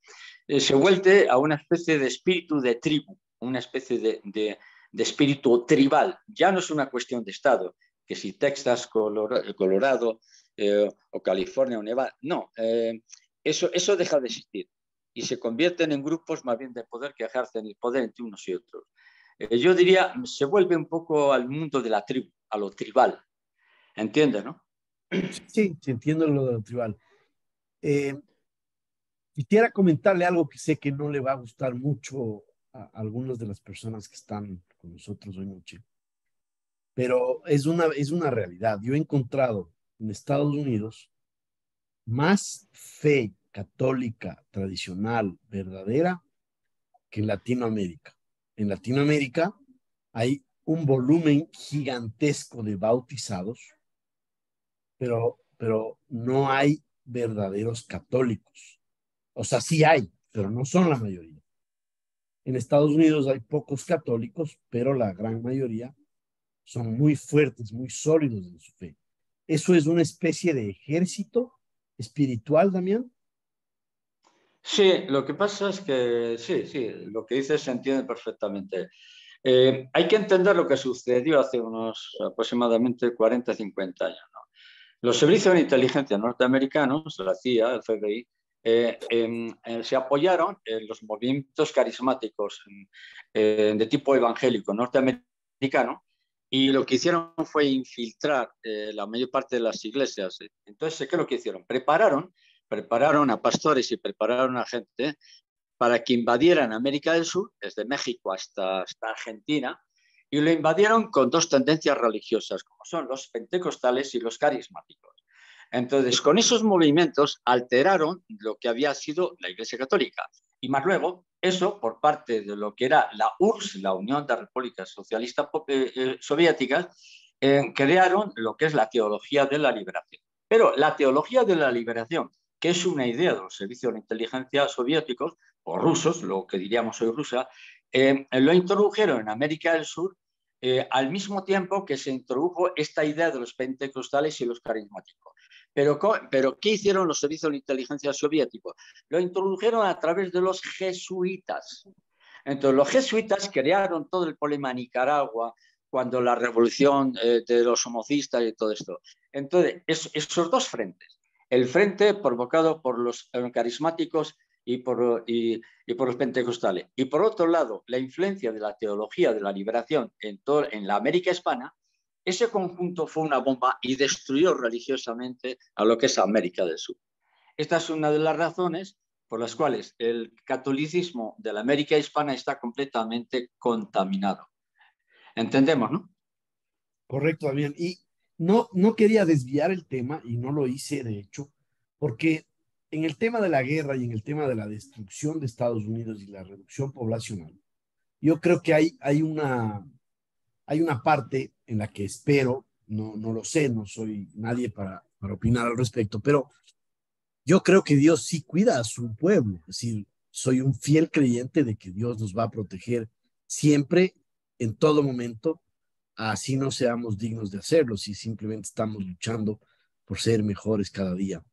Se vuelve a una especie de espíritu de tribu, una especie de espíritu tribal. Ya no es una cuestión de Estado, que si Texas, Colorado o California o Nevada, no, eso deja de existir y se convierten en grupos más bien de poder que ejercen el poder entre unos y otros. Yo diría, se vuelve un poco al mundo de la tribu, a lo tribal. ¿Entiendes, no? Sí, sí, entiendo lo de lo tribal. Eh, Quisiera comentarle algo que sé que no le va a gustar mucho a algunas de las personas que están con nosotros hoy noche, pero es una realidad. Yo he encontrado en Estados Unidos más fe católica tradicional, verdadera, que en Latinoamérica. En Latinoamérica hay un volumen gigantesco de bautizados, pero no hay verdaderos católicos. O sea, sí hay, pero no son la mayoría. En Estados Unidos hay pocos católicos, pero la gran mayoría son muy fuertes, muy sólidos en su fe. Eso es una especie de ejército espiritual, Damián. Sí, lo que pasa es que sí, sí, lo que dices se entiende perfectamente. Hay que entender lo que sucedió hace unos aproximadamente 40, 50 años, ¿no? Los servicios de inteligencia norteamericanos, la CIA, el FBI, se apoyaron en los movimientos carismáticos de tipo evangélico norteamericano y lo que hicieron fue infiltrar la mayor parte de las iglesias. Entonces, ¿qué es lo que hicieron? Prepararon a pastores y prepararon a gente para que invadieran América del Sur, desde México hasta Argentina, y lo invadieron con dos tendencias religiosas, como son los pentecostales y los carismáticos. Entonces, con esos movimientos alteraron lo que había sido la Iglesia Católica. Y más luego, eso por parte de lo que era la URSS, la Unión de Repúblicas Socialistas Soviéticas, crearon lo que es la teología de la liberación. Pero la teología de la liberación, que es una idea de los servicios de inteligencia soviéticos o rusos, lo que diríamos hoy rusa, lo introdujeron en América del Sur al mismo tiempo que se introdujo esta idea de los pentecostales y los carismáticos. Pero ¿qué hicieron los servicios de inteligencia soviéticos? Lo introdujeron a través de los jesuitas. Entonces, los jesuitas crearon todo el problema en Nicaragua, cuando la revolución de los homocistas y todo esto. Entonces, esos dos frentes, el frente provocado por los carismáticos y por los pentecostales, y por otro lado, la influencia de la teología de la liberación en la América hispana, ese conjunto fue una bomba y destruyó religiosamente a lo que es América del Sur. Esta es una de las razones por las cuales el catolicismo de la América hispana está completamente contaminado. Entendemos, ¿no? Correcto, Damián. Y no quería desviar el tema, y no lo hice, de hecho, porque en el tema de la guerra y en el tema de la destrucción de Estados Unidos y la reducción poblacional, yo creo que hay una parte en la que espero, no lo sé, no soy nadie para opinar al respecto, pero yo creo que Dios sí cuida a su pueblo. Es decir, soy un fiel creyente de que Dios nos va a proteger siempre, en todo momento, así no seamos dignos de hacerlo, si simplemente estamos luchando por ser mejores cada día.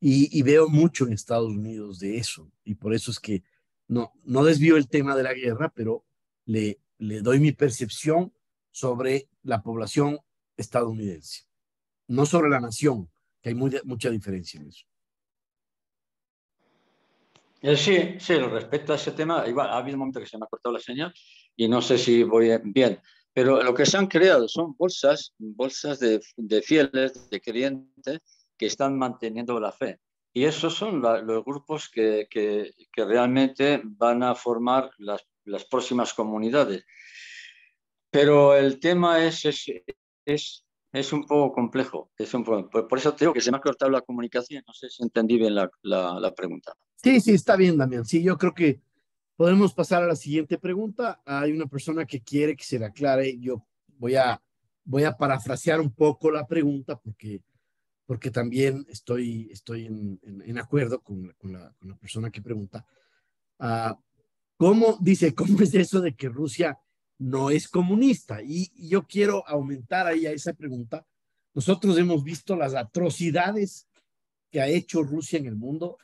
Y veo mucho en Estados Unidos de eso, y por eso es que no desvío el tema de la guerra, pero le doy mi percepción sobre la población estadounidense, no sobre la nación, que hay mucha diferencia en eso. Sí, sí, respecto a ese tema, igual ha habido un momento que se me ha cortado la señal y no sé si voy bien, pero lo que se han creado son bolsas de fieles, de creyentes que están manteniendo la fe. Y esos son los grupos que realmente van a formar las próximas comunidades. Pero el tema es un poco complejo. Por eso te digo que se me ha cortado la comunicación. No sé si entendí bien la pregunta. Sí, sí, está bien, Damián. Sí, yo creo que podemos pasar a la siguiente pregunta. Hay una persona que quiere que se le aclare. Yo voy a parafrasear un poco la pregunta porque también estoy en acuerdo con la persona que pregunta. Uh, ¿cómo es eso de que Rusia no es comunista? Y yo quiero aumentar ahí a esa pregunta. Nosotros hemos visto las atrocidades que ha hecho Rusia en el mundo.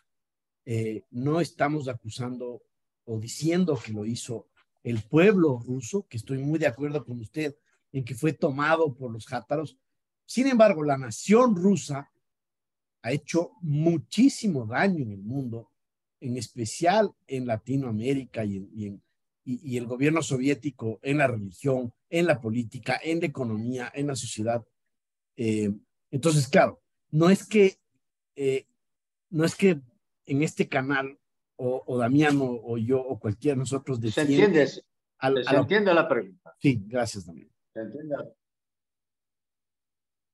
No estamos acusando o diciendo que lo hizo el pueblo ruso, que estoy muy de acuerdo con usted en que fue tomado por los játaros. Sin embargo, la nación rusa ha hecho muchísimo daño en el mundo, en especial en Latinoamérica y el gobierno soviético en la religión, en la política, en la economía, en la sociedad. Eh, entonces, claro, no es que, eh, no es que en este canal, o Damián, o yo, o cualquiera de nosotros ¿Se defiende entiende? Se entiende la pregunta. Sí, gracias, Damián. ¿Se entiende?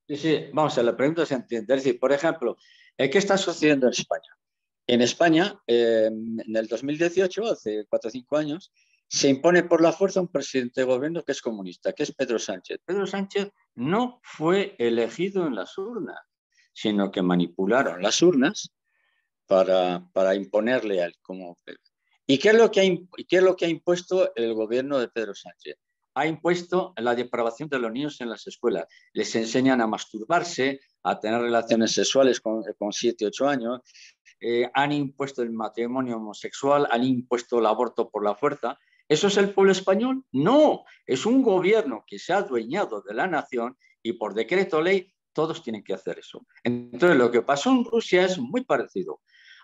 Sí, sí, vamos a la pregunta se entiende. Es decir, por ejemplo, ¿qué está sucediendo en España? En España, en el 2018, hace 4 o 5 años, se impone por la fuerza un presidente de gobierno que es comunista, que es Pedro Sánchez. Pedro Sánchez no fue elegido en las urnas, sino que manipularon las urnas para imponerle al como. ¿Y qué es lo que ha impuesto el gobierno de Pedro Sánchez? Ha impuesto la depravación de los niños en las escuelas. Les enseñan a masturbarse, a tener relaciones sexuales con 7, 8 años. Han impuesto el matrimonio homosexual, han impuesto el aborto por la fuerza. ¿Eso es el pueblo español? No, es un gobierno que se ha adueñado de la nación y por decreto ley todos tienen que hacer eso. Entonces, lo que pasó en Rusia es muy parecido.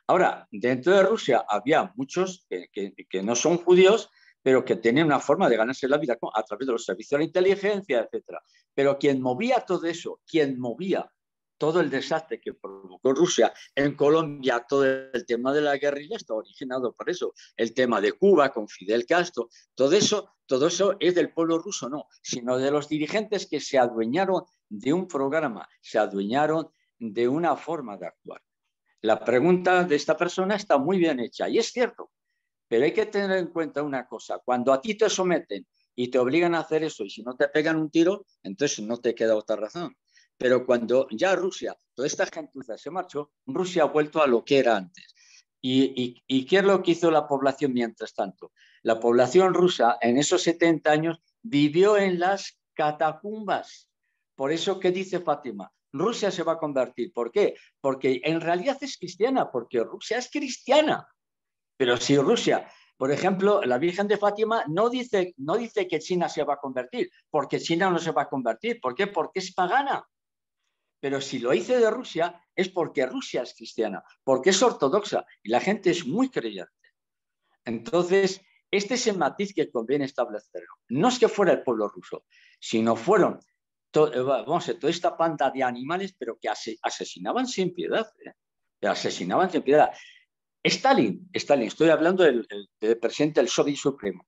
Ahora, dentro de Rusia había muchos que no son judíos, pero que tenían una forma de ganarse la vida a través de los servicios de la inteligencia, etc. Pero quien movía todo eso, quien movía todo el desastre que provocó Rusia en Colombia, todo el tema de la guerrilla está originado por eso. El tema de Cuba con Fidel Castro, todo eso es del pueblo ruso, no, sino de los dirigentes que se adueñaron de un programa, se adueñaron de una forma de actuar. La pregunta de esta persona está muy bien hecha y es cierto, pero hay que tener en cuenta una cosa. Cuando a ti te someten y te obligan a hacer eso y si no te pegan un tiro, entonces no te queda otra razón. Pero cuando ya Rusia, toda esta gentuza se marchó, Rusia ha vuelto a lo que era antes. ¿Y qué es lo que hizo la población mientras tanto? La población rusa en esos 70 años vivió en las catacumbas. Por eso, ¿qué dice Fátima? Rusia se va a convertir. ¿Por qué? Porque en realidad es cristiana, porque Rusia es cristiana. Pero si Rusia, por ejemplo, la Virgen de Fátima no dice que China se va a convertir, porque China no se va a convertir. ¿Por qué? Porque es pagana. Pero si lo hice de Rusia es porque Rusia es cristiana, porque es ortodoxa y la gente es muy creyente. Entonces, este es el matiz que conviene establecerlo. No es que fuera el pueblo ruso, sino fueron toda esta panda de animales, pero que asesinaban sin piedad. Asesinaban sin piedad. Stalin, estoy hablando del presidente del Soviet Supremo,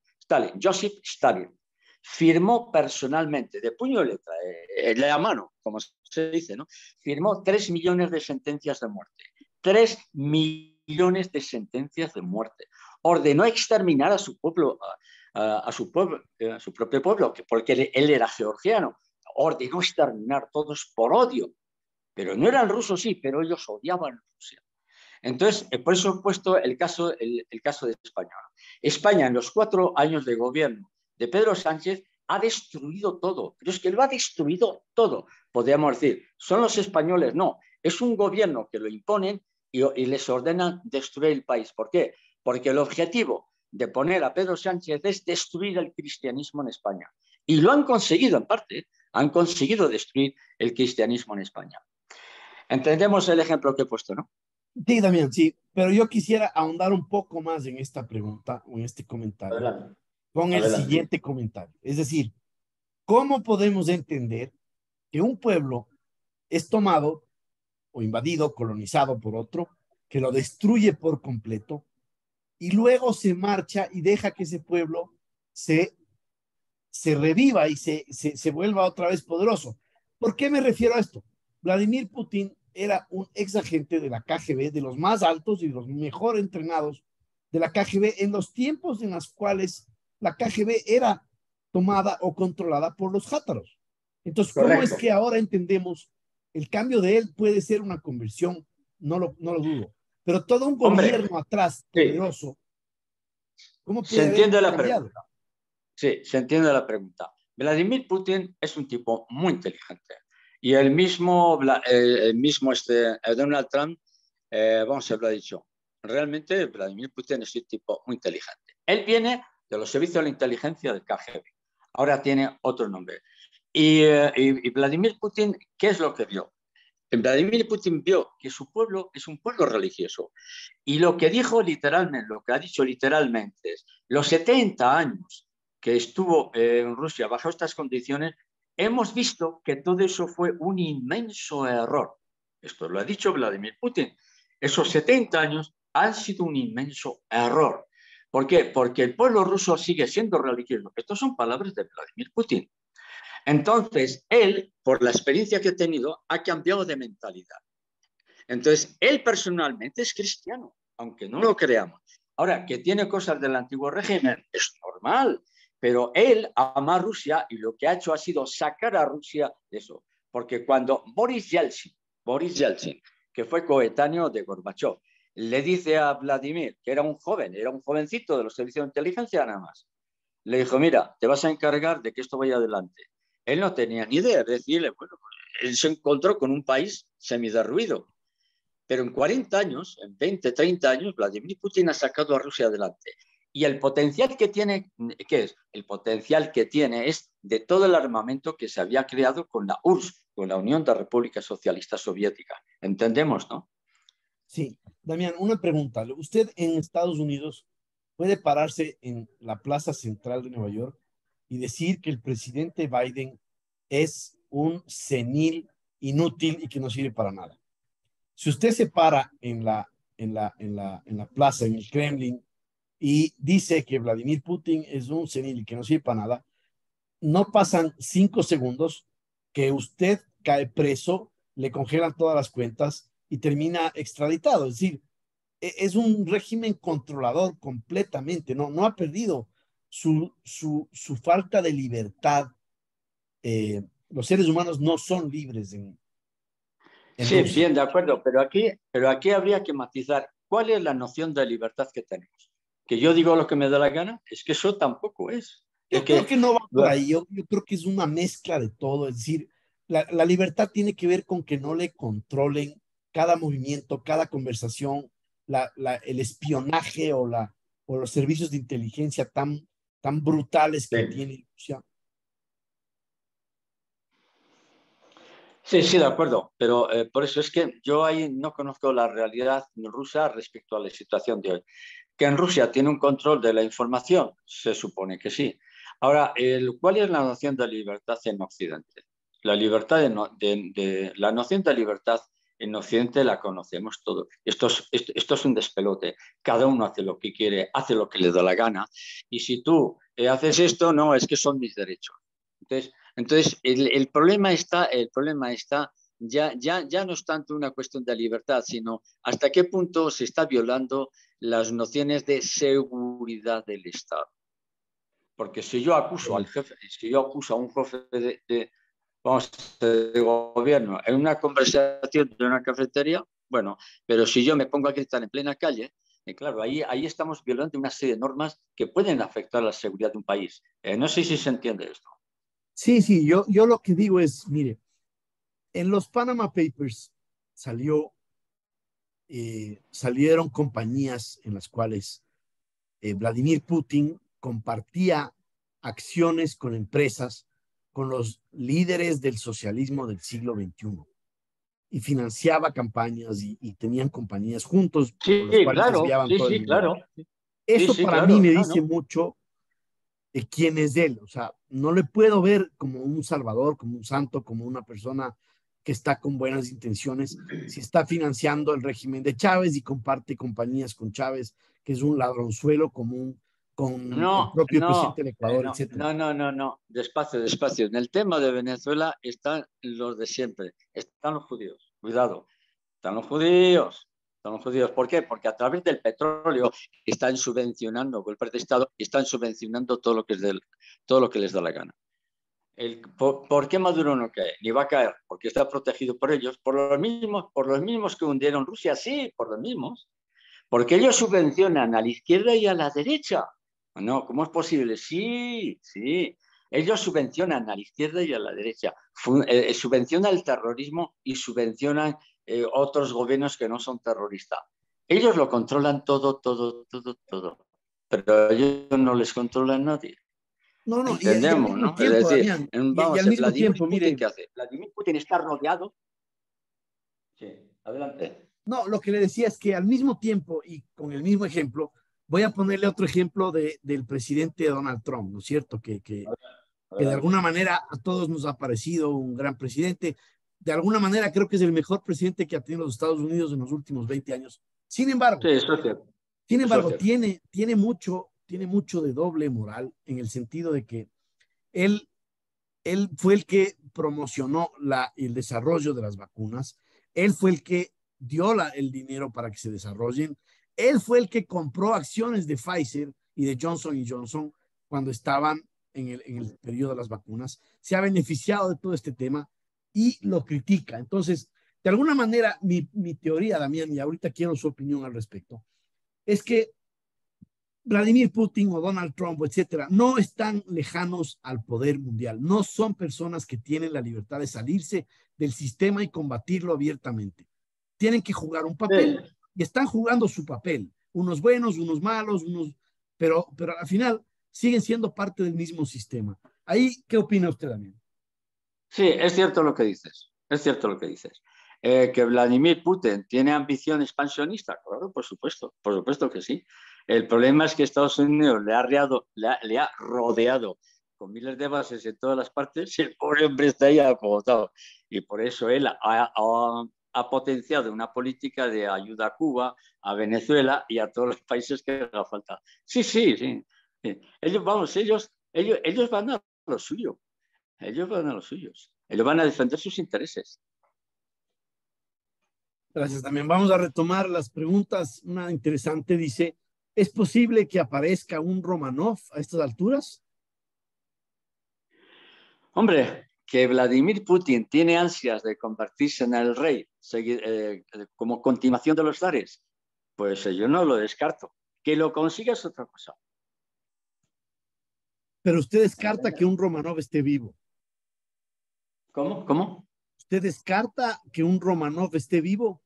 Joseph Stalin, firmó personalmente, de puño y letra, de la mano, como se dice, ¿no? Firmó 3 millones de sentencias de muerte. 3 millones de sentencias de muerte. Ordenó exterminar a su pueblo, a su propio pueblo, porque él era georgiano. Ordenó exterminar todos por odio. Pero no eran rusos, sí, pero ellos odiaban Rusia. Entonces, por eso he puesto el caso de España. España, en los 4 años de gobierno de Pedro Sánchez, ha destruido todo. Pero es que lo ha destruido todo. Podríamos decir, ¿son los españoles? No, es un gobierno que lo imponen y les ordenan destruir el país. ¿Por qué? Porque el objetivo de poner a Pedro Sánchez es destruir el cristianismo en España. Y lo han conseguido en parte, han conseguido destruir el cristianismo en España. Entendemos el ejemplo que he puesto, ¿no? Sí, Damián, sí, pero yo quisiera ahondar un poco más en esta pregunta o en este comentario Adelante. con el Adelante. siguiente comentario. Es decir, ¿cómo podemos entender que un pueblo es tomado o invadido, colonizado por otro, que lo destruye por completo y luego se marcha y deja que ese pueblo se reviva y se vuelva otra vez poderoso? ¿Por qué me refiero a esto? Vladimir Putin era un ex agente de la KGB, de los más altos y de los mejor entrenados de la KGB en los tiempos en los cuales la KGB era tomada o controlada por los játaros. Entonces, ¿cómo es Correcto. que ahora entendemos el cambio de él? Puede ser una conversión, no lo dudo, pero todo un Hombre, gobierno atrás sí, poderoso, ¿cómo se puede haber entiende la cambiado? pregunta. Sí, se entiende la pregunta. Vladimir Putin es un tipo muy inteligente. Y el mismo Donald Trump, se lo ha dicho. Realmente Vladimir Putin es un tipo muy inteligente. Él viene de los servicios de la inteligencia del KGB. Ahora tiene otro nombre. Y Vladimir Putin, ¿qué es lo que vio? Vladimir Putin vio que su pueblo es un pueblo religioso. Y lo que dijo literalmente, lo que ha dicho literalmente es, los 70 años que estuvo en Rusia bajo estas condiciones, hemos visto que todo eso fue un inmenso error. Esto lo ha dicho Vladimir Putin. Esos 70 años han sido un inmenso error. ¿Por qué? Porque el pueblo ruso sigue siendo religioso. Estas son palabras de Vladimir Putin. Entonces, él, por la experiencia que ha tenido, ha cambiado de mentalidad. Entonces, él personalmente es cristiano, aunque no lo creamos. Ahora, que tiene cosas del antiguo régimen, es normal, pero él ama a Rusia y lo que ha hecho ha sido sacar a Rusia de eso. Porque cuando Boris Yeltsin, que fue coetáneo de Gorbachev, le dice a Vladimir, que era un jovencito de los servicios de inteligencia nada más, le dijo, mira, te vas a encargar de que esto vaya adelante. Él no tenía ni idea de decirle, bueno, él se encontró con un país semiderruido. Pero en 40 años, en 20, 30 años, Vladimir Putin ha sacado a Rusia adelante. Y el potencial que tiene, ¿qué es? El potencial que tiene es de todo el armamento que se había creado con la URSS, con la Unión de Repúblicas Socialistas Soviéticas. ¿Entendemos, no? Sí, Damián, una pregunta. Usted en Estados Unidos puede pararse en la plaza central de Nueva York y decir que el presidente Biden es un senil, inútil y que no sirve para nada. Si usted se para en la plaza, en el Kremlin, y dice que Vladimir Putin es un senil y que no sirve para nada, no pasan 5 segundos que usted cae preso, le congelan todas las cuentas y termina extraditado. Es decir, es un régimen controlador completamente, no ha perdido su falta de libertad. Los seres humanos no son libres en Sí, Rusia. bien, de acuerdo, pero aquí habría que matizar cuál es la noción de libertad que tenemos. Que yo digo lo que me da la gana, es que eso tampoco es. Es Yo creo que que no va por ahí, yo creo que es una mezcla de todo, es decir, la libertad tiene que ver con que no le controlen cada movimiento, cada conversación, el espionaje o los servicios de inteligencia tan brutales que sí. tiene Rusia. Sí, sí, de acuerdo, pero por eso es que yo ahí no conozco la realidad rusa respecto a la situación de hoy. Que en Rusia tiene un control de la información, se supone que sí. Ahora, ¿cuál es la noción de libertad en Occidente? La libertad la noción de libertad en Occidente la conocemos todos. Esto es un despelote. Cada uno hace lo que quiere, hace lo que le da la gana. Y si tú haces esto, no, es que son mis derechos. Entonces el problema está ya no es tanto una cuestión de libertad, sino hasta qué punto se está violando las nociones de seguridad del Estado. Porque si yo acuso al jefe, si yo acuso a un jefe vamos, de gobierno en una conversación de una cafetería, bueno, pero si yo me pongo a gritar en plena calle, claro, ahí estamos violando una serie de normas que pueden afectar la seguridad de un país. No sé si se entiende esto. Sí, sí, yo lo que digo es, mire, en los Panama Papers salieron compañías en las cuales Vladimir Putin compartía acciones con empresas, con los líderes del socialismo del siglo XXI y financiaba campañas y tenían compañías juntos con Sí, los cuales claro, desviaban sí, todo el sí, dinero. claro. Sí, Eso sí, para mí claro. me No, dice no. mucho de quién es él. O sea, no le puedo ver como un salvador, como un santo, como una persona que está con buenas intenciones, si está financiando el régimen de Chávez y comparte compañías con Chávez, que es un ladronzuelo común con el No, propio presidente no, del Ecuador, no, etcétera. no, no, no, no. Despacio, despacio. En el tema de Venezuela están los de siempre. Están los judíos. Cuidado. Están los judíos. Están los judíos. ¿Por qué? Porque a través del petróleo están subvencionando golpes de Estado y están subvencionando todo lo que les da la gana. ¿Por qué Maduro no cae? Ni va a caer, porque está protegido por ellos, por los mismos que hundieron Rusia, sí, por los mismos. Porque ellos subvencionan a la izquierda y a la derecha. No, ¿cómo es posible? Sí, sí. Ellos subvencionan a la izquierda y a la derecha. Subvencionan el terrorismo y subvencionan otros gobiernos que no son terroristas. Ellos lo controlan todo, todo, todo, todo. Pero ellos no les controlan nadie. No, no, y al Entendemos, mismo ¿no? Es tiempo, decir, Damián, y vamos al a ver, mismo Vladimir tiempo, Putin, mire, ¿qué hace? Vladimir Putin está rodeado. Sí, adelante. no, lo que le decía es que al mismo tiempo y con el mismo ejemplo, voy a ponerle otro ejemplo del presidente Donald Trump, ¿no es cierto? Que de Adelante. alguna manera a todos nos ha parecido un gran presidente. de alguna manera creo que es el mejor presidente que ha tenido los Estados Unidos en los últimos 20 años. Sin Sí, embargo, eso es cierto. sin Eso es embargo, cierto. tiene mucho de doble moral en el sentido de que él, él fue el que promocionó el desarrollo de las vacunas, él fue el que dio el dinero para que se desarrollen, él fue el que compró acciones de Pfizer y de Johnson y Johnson cuando estaban en el periodo de las vacunas, se ha beneficiado de todo este tema y lo critica. Entonces, de alguna manera, mi teoría, Damián, y ahorita quiero su opinión al respecto, es que Vladimir Putin o Donald Trump, etcétera, no están lejanos al poder mundial. No son personas que tienen la libertad de salirse del sistema y combatirlo abiertamente. Tienen que jugar un papel Sí, y están jugando su papel. Unos buenos, unos malos, pero al final siguen siendo parte del mismo sistema. Ahí, ¿qué opina usted, Damián? sí, es cierto lo que dices. Es cierto lo que dices. Que Vladimir Putin tiene ambición expansionista, claro, por supuesto que sí. El problema es que Estados Unidos le ha rodeado con miles de bases en todas las partes y el pobre hombre está ahí acogotado. Y por eso él ha potenciado una política de ayuda a Cuba, a Venezuela y a todos los países que haga falta. Sí, sí, sí. Sí. Ellos van a lo suyo. Ellos van a los suyos. Ellos van a defender sus intereses. Gracias, Damián. Vamos a retomar las preguntas. Una interesante dice, ¿es posible que aparezca un Romanov a estas alturas? Hombre, que Vladimir Putin tiene ansias de convertirse en el rey como continuación de los zares, pues yo no lo descarto. Que lo consiga es otra cosa. Pero usted descarta que un Romanov esté vivo. ¿Cómo? ¿Cómo? ¿Usted descarta que un Romanov esté vivo?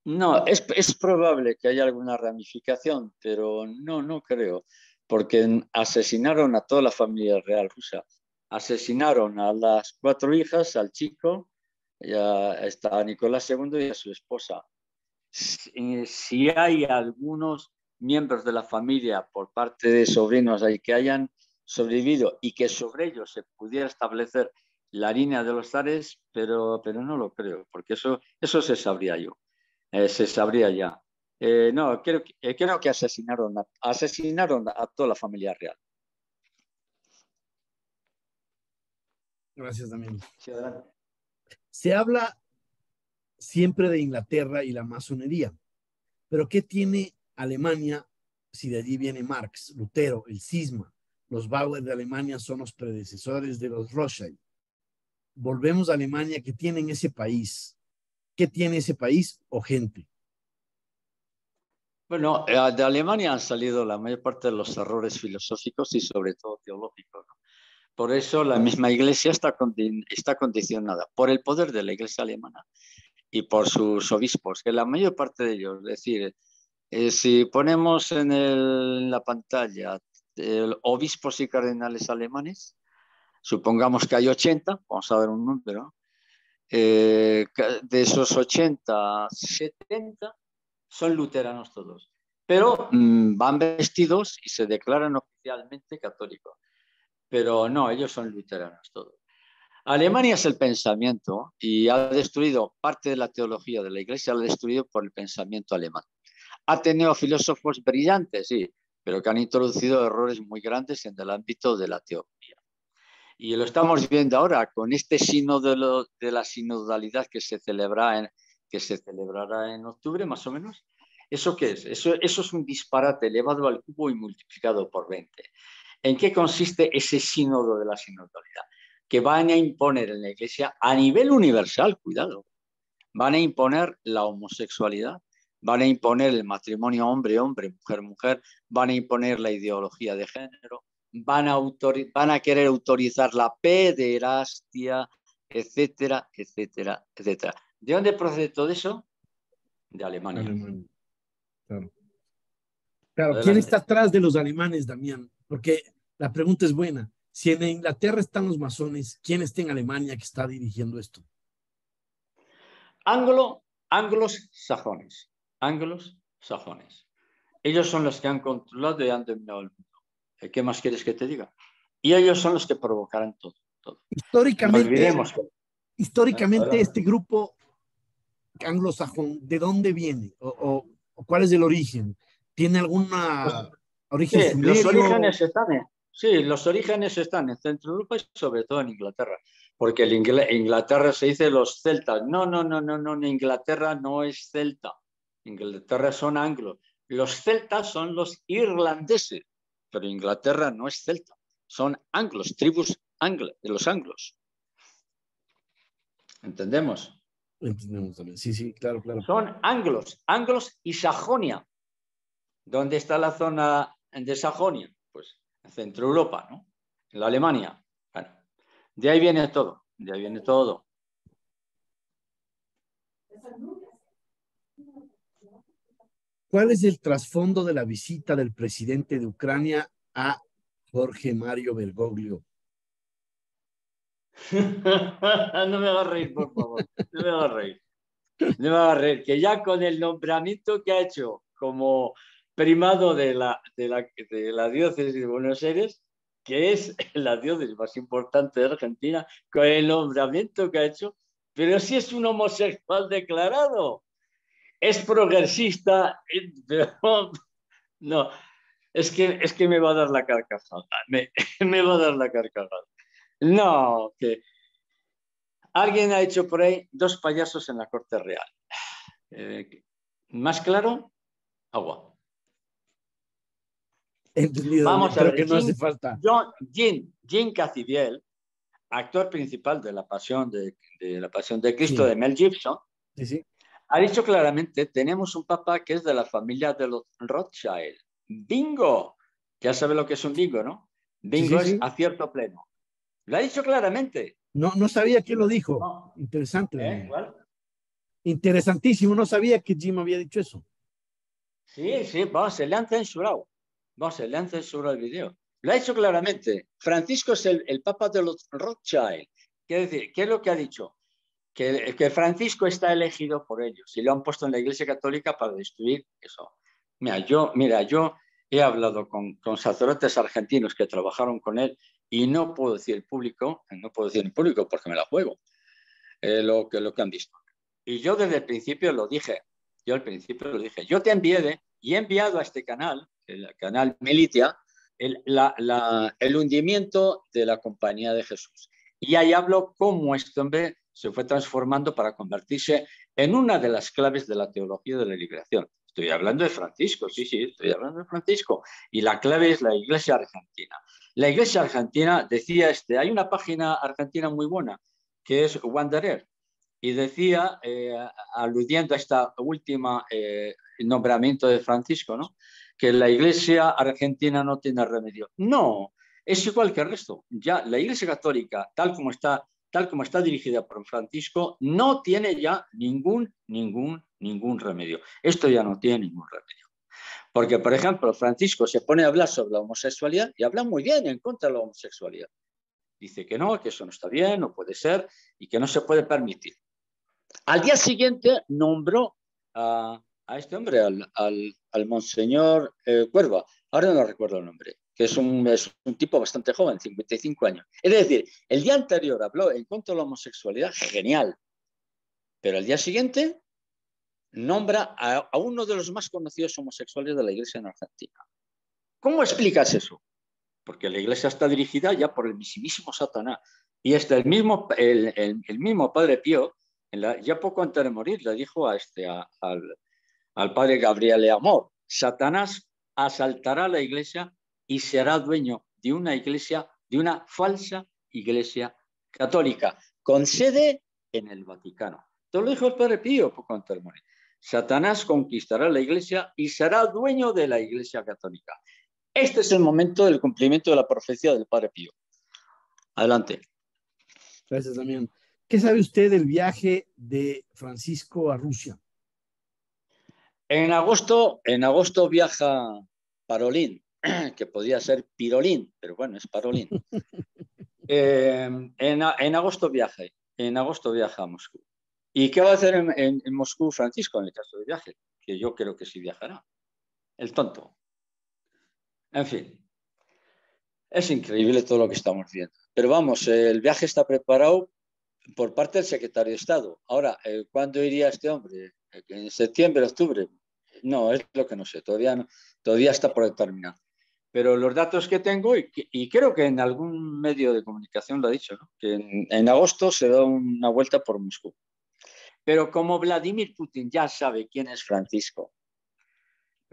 No, es probable que haya alguna ramificación, pero no creo, porque asesinaron a toda la familia real rusa. Asesinaron a las 4 hijas, al chico, ya está a Nicolás II y a su esposa. Si hay algunos miembros de la familia por parte de sobrinos ahí que hayan sobrevivido y que sobre ellos se pudiera establecer la línea de los zares, pero no lo creo, porque eso se sabría yo, se sabría ya. No, creo que asesinaron a toda la familia real. Gracias, Damián. Sí, adelante. Se habla siempre de Inglaterra y la masonería, pero ¿qué tiene Alemania si de allí viene Marx, Lutero, el cisma? Los Bauer de Alemania son los predecesores de los Rothschild. Volvemos a Alemania, ¿qué tiene en ese país? ¿Qué tiene ese país o gente? Bueno, de Alemania han salido la mayor parte de los errores filosóficos y sobre todo teológicos, ¿no? Por eso la misma iglesia está condicionada por el poder de la iglesia alemana y por sus obispos, que la mayor parte de ellos, es decir, si ponemos en la pantalla obispos y cardenales alemanes, supongamos que hay 80, vamos a ver un número, de esos 80, 70 son luteranos todos, pero van vestidos y se declaran oficialmente católicos, pero no, ellos son luteranos todos. Alemania es el pensamiento y ha destruido parte de la teología de la iglesia, la ha destruido por el pensamiento alemán. Ha tenido filósofos brillantes, sí, pero que han introducido errores muy grandes en el ámbito de la teología. Y lo estamos viendo ahora con este sínodo de la sinodalidad que se celebrará en octubre, más o menos. ¿Eso qué es? Eso es un disparate elevado al cubo y multiplicado por 20. ¿En qué consiste ese sínodo de la sinodalidad? Que van a imponer en la Iglesia a nivel universal, cuidado, van a imponer la homosexualidad, van a imponer el matrimonio hombre-hombre, mujer-mujer, van a imponer la ideología de género, van a querer autorizar la pederastia, etcétera, etcétera, etcétera. ¿De dónde procede todo eso? De Alemania. Alemania, claro. Claro, ¿quién está Adelante. atrás de los alemanes, Damián? Porque la pregunta es buena. Si en Inglaterra están los masones, ¿quién está en Alemania que está dirigiendo esto? Anglos sajones. Anglos sajones. Ellos son los que han controlado y han dominado el mundo. ¿Qué más quieres que te diga? Y ellos son los que provocarán todo. Todo. No Históricamente, olvidemos que históricamente este grupo anglosajón, ¿de dónde viene? ¿O cuál es el origen? ¿Tiene alguna origen Sí, los sumerio? orígenes están sí, los orígenes están en Centro Europa y sobre todo en Inglaterra, porque Inglaterra se dice los celtas. No, no, no, no, no, Inglaterra no es celta. Inglaterra son anglos. Los celtas son los irlandeses, pero Inglaterra no es celta. Son anglos, tribus de los anglos. ¿Entendemos? Entendemos también. Sí, sí, claro, claro. Son anglos y Sajonia. ¿Dónde está la zona de Sajonia? Pues en Centro Europa, ¿no? En la Alemania. Bueno, de ahí viene todo, de ahí viene todo. ¿Cuál es el trasfondo de la visita del presidente de Ucrania a Jorge Mario Bergoglio? No me hagas reír, por favor. No me hagas reír. No me hagas reír. Que ya con el nombramiento que ha hecho como primado de la diócesis de Buenos Aires, que es la diócesis más importante de Argentina, con el nombramiento que ha hecho, pero si es un homosexual declarado, es progresista, pero no, es que me va a dar la carcajada, me va a dar la carcajada. No, que alguien ha hecho por ahí dos payasos en la corte real. Más claro, agua. Entendido. Vamos a Creo ver, que no hace falta. Jean Cacidiel, actor principal de la Pasión de Cristo Sí, de Mel Gibson, sí, sí. ha dicho claramente, tenemos un papa que es de la familia de los Rothschild. Bingo. Ya sabe lo que es un bingo, ¿no? Sí, Bingo sí, es sí. acierto pleno. Lo ha dicho claramente. No, no sabía quién lo dijo. No. Interesante, Daniel. ¿Cuál? Interesantísimo. No sabía que Jim había dicho eso. Sí, sí, vamos, se le han censurado. Vamos, se le han censurado el video. Lo ha dicho claramente. Francisco es el papa de los Rothschild. Quiere decir, ¿qué es lo que ha dicho? Que Francisco está elegido por ellos y lo han puesto en la Iglesia Católica para destruir eso. Mira, yo he hablado con sacerdotes argentinos que trabajaron con él y no puedo decir en público porque me la juego, lo que han visto. Y yo desde el principio lo dije, yo te envié y he enviado a este canal, el canal Militia, el hundimiento de la Compañía de Jesús. Y ahí hablo cómo este hombre se fue transformando para convertirse en una de las claves de la teología de la liberación. Estoy hablando de Francisco, sí, estoy hablando de Francisco. Y la clave es la Iglesia Argentina. La Iglesia Argentina decía, hay una página argentina muy buena, que es Wanderer, y decía, aludiendo a esta última nombramiento de Francisco, ¿no?, que la Iglesia Argentina no tiene remedio. No, es igual que el resto. Ya la Iglesia Católica, tal como está dirigida por Francisco, no tiene ya ningún remedio. Esto ya no tiene ningún remedio. Porque, por ejemplo, Francisco se pone a hablar sobre la homosexualidad y habla muy bien en contra de la homosexualidad. Dice que no, que eso no está bien, no puede ser y que no se puede permitir. Al día siguiente nombró a este hombre, al monseñor Cuerva, ahora no recuerdo el nombre, que es un tipo bastante joven, 55 años. Es decir, el día anterior habló en contra de la homosexualidad, genial, pero al día siguiente nombra a uno de los más conocidos homosexuales de la Iglesia en Argentina. ¿Cómo explicas eso? Porque la Iglesia está dirigida ya por el mismísimo Satanás. Y el mismo Padre Pío, ya poco antes de morir, le dijo al padre Gabriel Amor: Satanás asaltará la Iglesia y será dueño de una iglesia, de una falsa Iglesia católica, con sede en el Vaticano. Esto lo dijo el padre Pío poco antes de morir. Satanás conquistará la Iglesia y será dueño de la Iglesia católica. Este es el momento del cumplimiento de la profecía del padre Pío. Adelante. Gracias, Damián. ¿Qué sabe usted del viaje de Francisco a Rusia? En agosto viaja Parolín, que podría ser Pirolín, pero bueno, es Parolín. En agosto viaja a Moscú. ¿Y qué va a hacer en Moscú Francisco en el caso de viaje? Que yo creo que sí viajará. El tonto. En fin, es increíble todo lo que estamos viendo. Pero vamos, el viaje está preparado por parte del secretario de Estado. Ahora, ¿cuándo iría este hombre? ¿En septiembre, octubre? No, es lo que no sé, todavía, no, todavía está por determinar. Pero los datos que tengo, y creo que en algún medio de comunicación lo ha dicho, ¿no? Que en agosto se da una vuelta por Moscú. Pero como Vladimir Putin ya sabe quién es Francisco,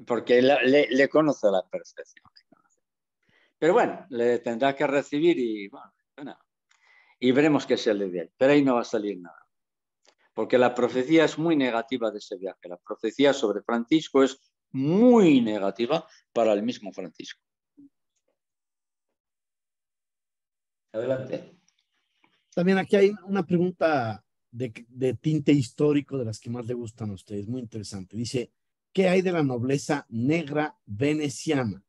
porque le conoce a la perfección. Pero bueno, le tendrá que recibir y, bueno, y veremos qué sale de ahí. Pero ahí no va a salir nada. Porque la profecía es muy negativa de ese viaje. La profecía sobre Francisco es muy negativa para el mismo Francisco. Adelante. También aquí hay una pregunta de tinte histórico de las que más le gustan a ustedes, muy interesante. Dice, ¿qué hay de la nobleza negra veneciana?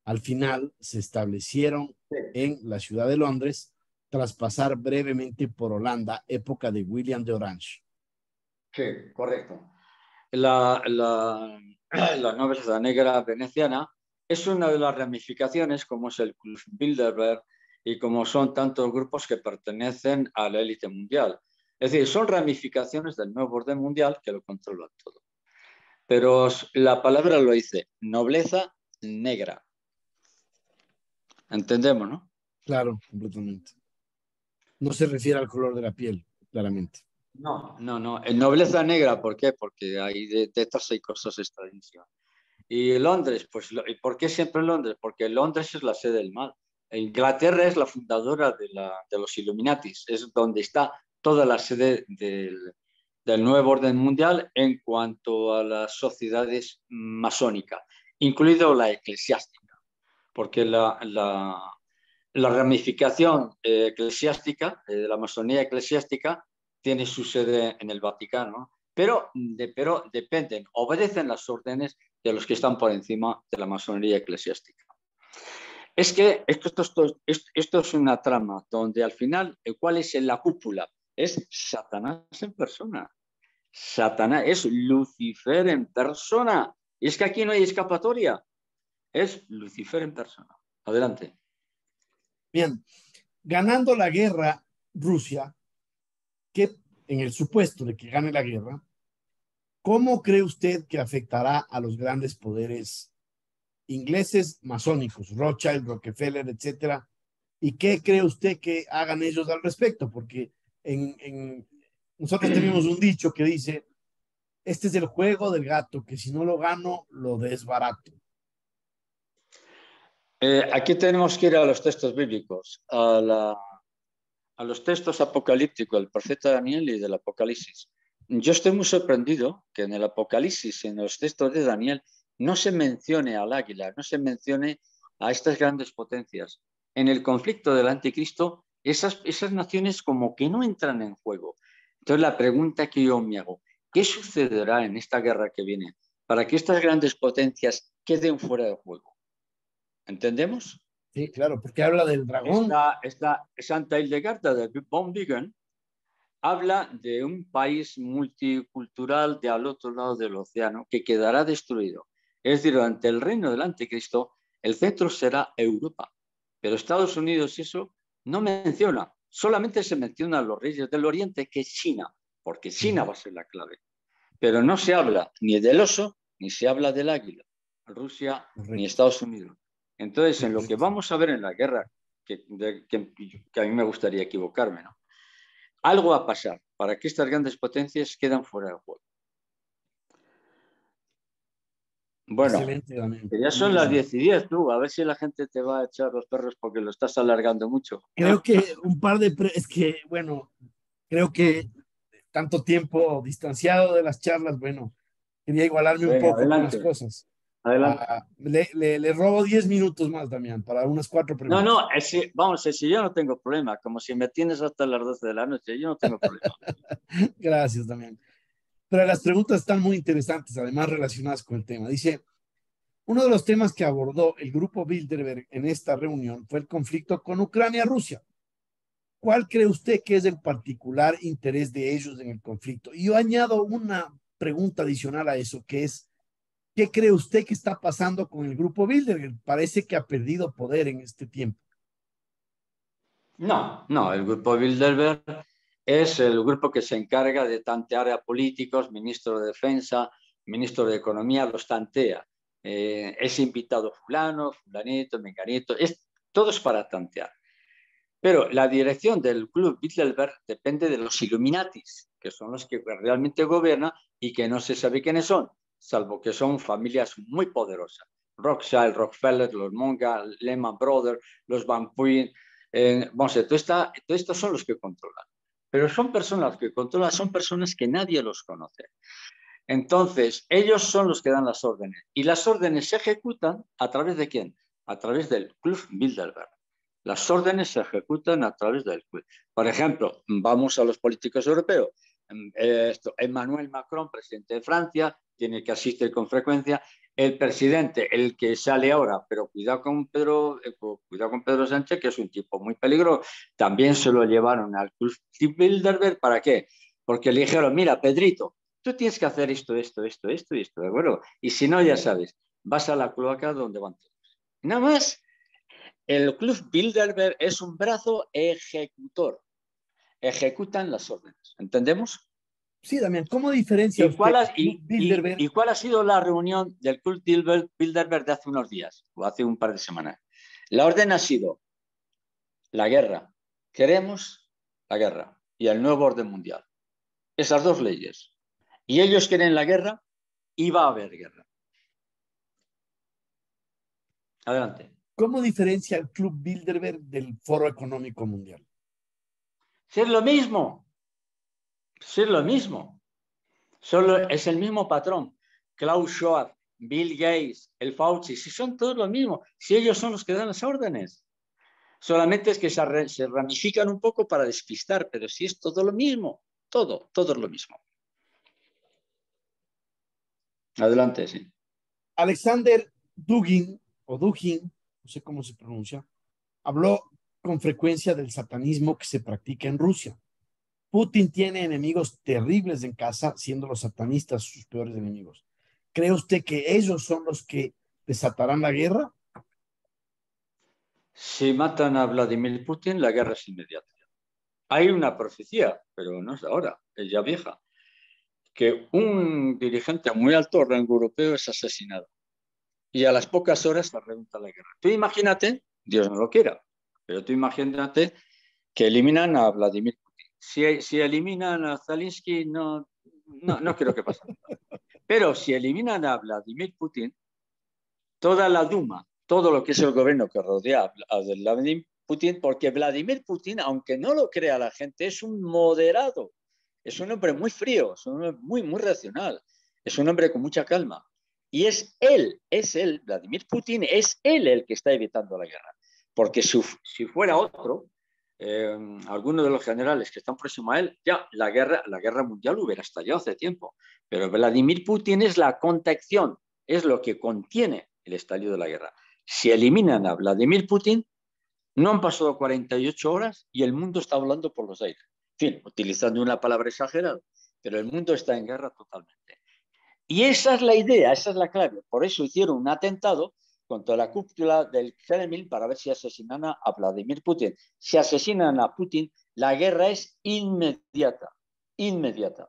Al final se establecieron Sí, en la ciudad de Londres tras pasar brevemente por Holanda, época de William de Orange. sí, correcto. La nobleza negra veneciana es una de las ramificaciones, como es el Club Bilderberg y como son tantos grupos que pertenecen a la élite mundial. Es decir, son ramificaciones del nuevo orden mundial que lo controlan todo. Pero la palabra lo dice, nobleza negra. Entendemos, ¿no? Claro, completamente. No se refiere al color de la piel, claramente. No, no, no. En nobleza negra, ¿por qué? Porque hay de estas hay cosas extrañísimas. Y Londres, pues, ¿y por qué siempre Londres? Porque Londres es la sede del mal. Inglaterra es la fundadora de los Illuminatis, es donde está toda la sede del nuevo orden mundial en cuanto a las sociedades masónicas, incluido la eclesiástica, porque la ramificación eclesiástica, de la masonía eclesiástica, tiene su sede en el Vaticano, pero dependen, obedecen las órdenes de los que están por encima de la masonería eclesiástica. Esto es una trama donde al final, ¿cuál es la cúpula? Es Satanás en persona. Satanás es Lucifer en persona. Y es que aquí no hay escapatoria. Es Lucifer en persona. Adelante. Bien, ganando la guerra Rusia, que en el supuesto de que gane la guerra, ¿cómo cree usted que afectará a los grandes poderes ingleses masónicos, Rothschild, Rockefeller, etcétera? ¿Y qué cree usted que hagan ellos al respecto? Porque nosotros tenemos un dicho que dice, este es el juego del gato, que si no lo gano, lo desbarato. Aquí tenemos que ir a los textos bíblicos, a los textos apocalípticos del profeta Daniel y del Apocalipsis. Yo estoy muy sorprendido que en el Apocalipsis, en los textos de Daniel, no se mencione al águila, no se mencione a estas grandes potencias. En el conflicto del anticristo, esas naciones como que no entran en juego. Entonces la pregunta que yo me hago, ¿qué sucederá en esta guerra que viene para que estas grandes potencias queden fuera de juego? ¿Entendemos? Sí, claro, porque habla del dragón. Esta Santa Hildegarda de von Bingen habla de un país multicultural de al otro lado del océano que quedará destruido. Es decir, durante el reino del anticristo, el centro será Europa. Pero Estados Unidos y eso no menciona. Solamente se menciona a los reyes del Oriente, que es China, porque China va a ser la clave. Pero no se habla ni del oso, ni se habla del águila, Rusia ni Correcto, Estados Unidos. Entonces, en lo que correcto. vamos a ver en la guerra, que a mí me gustaría equivocarme, ¿no? Algo va a pasar para que estas grandes potencias queden fuera del juego. Bueno, Excelente, Daniel. que ya Muy son las bien. 10:10, tú, a ver si la gente te va a echar los perros porque lo estás alargando mucho. Creo que un par de, es que, bueno, creo que tanto tiempo distanciado de las charlas, bueno, quería igualarme un Venga, poco con las adelante, cosas. adelante. Le robo 10 minutos más, Damián, para unas 4 No, preguntas. no, vamos, si yo no tengo problema, como si me tienes hasta las 12 de la noche, yo no tengo problema. Gracias, Damián. Pero las preguntas están muy interesantes, además relacionadas con el tema. Dice, uno de los temas que abordó el grupo Bilderberg en esta reunión fue el conflicto con Ucrania-Rusia. ¿Cuál cree usted que es el particular interés de ellos en el conflicto? Y yo añado una pregunta adicional a eso, que es, ¿qué cree usted que está pasando con el grupo Bilderberg? Parece que ha perdido poder en este tiempo. No, no, el grupo Bilderberg es el grupo que se encarga de tantear a políticos, ministro de Defensa, ministro de Economía, los tantea. Es invitado fulano, fulanito, menganito, todo es para tantear. Pero la dirección del Club Bilderberg depende de los Illuminatis, que son los que realmente gobiernan y que no se sabe quiénes son, salvo que son familias muy poderosas. Rothschild, Rockefeller, los Monga, Lehman Brothers, los Van Puyn, todos estos son los que controlan. Pero son personas que controlan, son personas que nadie los conoce. Entonces, ellos son los que dan las órdenes. Y las órdenes se ejecutan ¿a través de quién? A través del Club Bilderberg. Las órdenes se ejecutan a través del club. Por ejemplo, vamos a los políticos europeos. Emmanuel Macron, presidente de Francia, tiene que asistir con frecuencia. El presidente, el que sale ahora, pero cuidado con Pedro Sánchez, que es un tipo muy peligroso, también se lo llevaron al Club Bilderberg. ¿Para qué? Porque le dijeron, mira, Pedrito, tú tienes que hacer esto, ¿de acuerdo? Y si no, ya sabes, vas a la cloaca donde van todos. Nada más. El Club Bilderberg es un brazo ejecutor. Ejecutan las órdenes. ¿Entendemos? Sí, Damián, ¿cómo diferencia usted Bilderberg? ¿Y cuál ha sido la reunión del Club Bilderberg de hace unos días o hace un par de semanas? La orden ha sido la guerra. Queremos la guerra y el nuevo orden mundial. Esas dos leyes. Y ellos quieren la guerra y va a haber guerra. Adelante. ¿Cómo diferencia el Club Bilderberg del Foro Económico Mundial? Si es lo mismo. Si es lo mismo. Solo es el mismo patrón. Klaus Schwab, Bill Gates, el Fauci, si son todos lo mismo, si ellos son los que dan las órdenes. Solamente es que se ramifican un poco para despistar, pero si es todo lo mismo, todo es lo mismo. Adelante, sí. Alexander Dugin, o Dugin, no sé cómo se pronuncia, habló con frecuencia del satanismo que se practica en Rusia. Putin tiene enemigos terribles en casa, siendo los satanistas sus peores enemigos. ¿Cree usted que ellos son los que desatarán la guerra? Si matan a Vladimir Putin, la guerra es inmediata. Hay una profecía, pero no es ahora, es ya vieja, que un dirigente a muy alto rango europeo es asesinado. Y a las pocas horas se revienta la guerra. Tú imagínate, Dios no lo quiera, pero tú imagínate que eliminan a Vladimir Putin. Si eliminan a Zelensky, no creo que pase. Pero si eliminan a Vladimir Putin, toda la Duma, todo lo que es el gobierno que rodea a Vladimir Putin, porque Vladimir Putin, aunque no lo crea la gente, es un moderado, es un hombre muy frío, es un hombre muy racional, es un hombre con mucha calma. Y es él, Vladimir Putin, es él el que está evitando la guerra. Porque si fuera otro, alguno de los generales que están próximos a él, ya la guerra mundial hubiera estallado hace tiempo. Pero Vladimir Putin es la contención, es lo que contiene el estallido de la guerra. Si eliminan a Vladimir Putin, no han pasado 48 horas y el mundo está volando por los aires. En fin, utilizando una palabra exagerada, pero el mundo está en guerra totalmente. Y esa es la idea, esa es la clave. Por eso hicieron un atentado contra la cúpula del Kremlin para ver si asesinan a Vladimir Putin. Si asesinan a Putin, la guerra es inmediata, inmediata.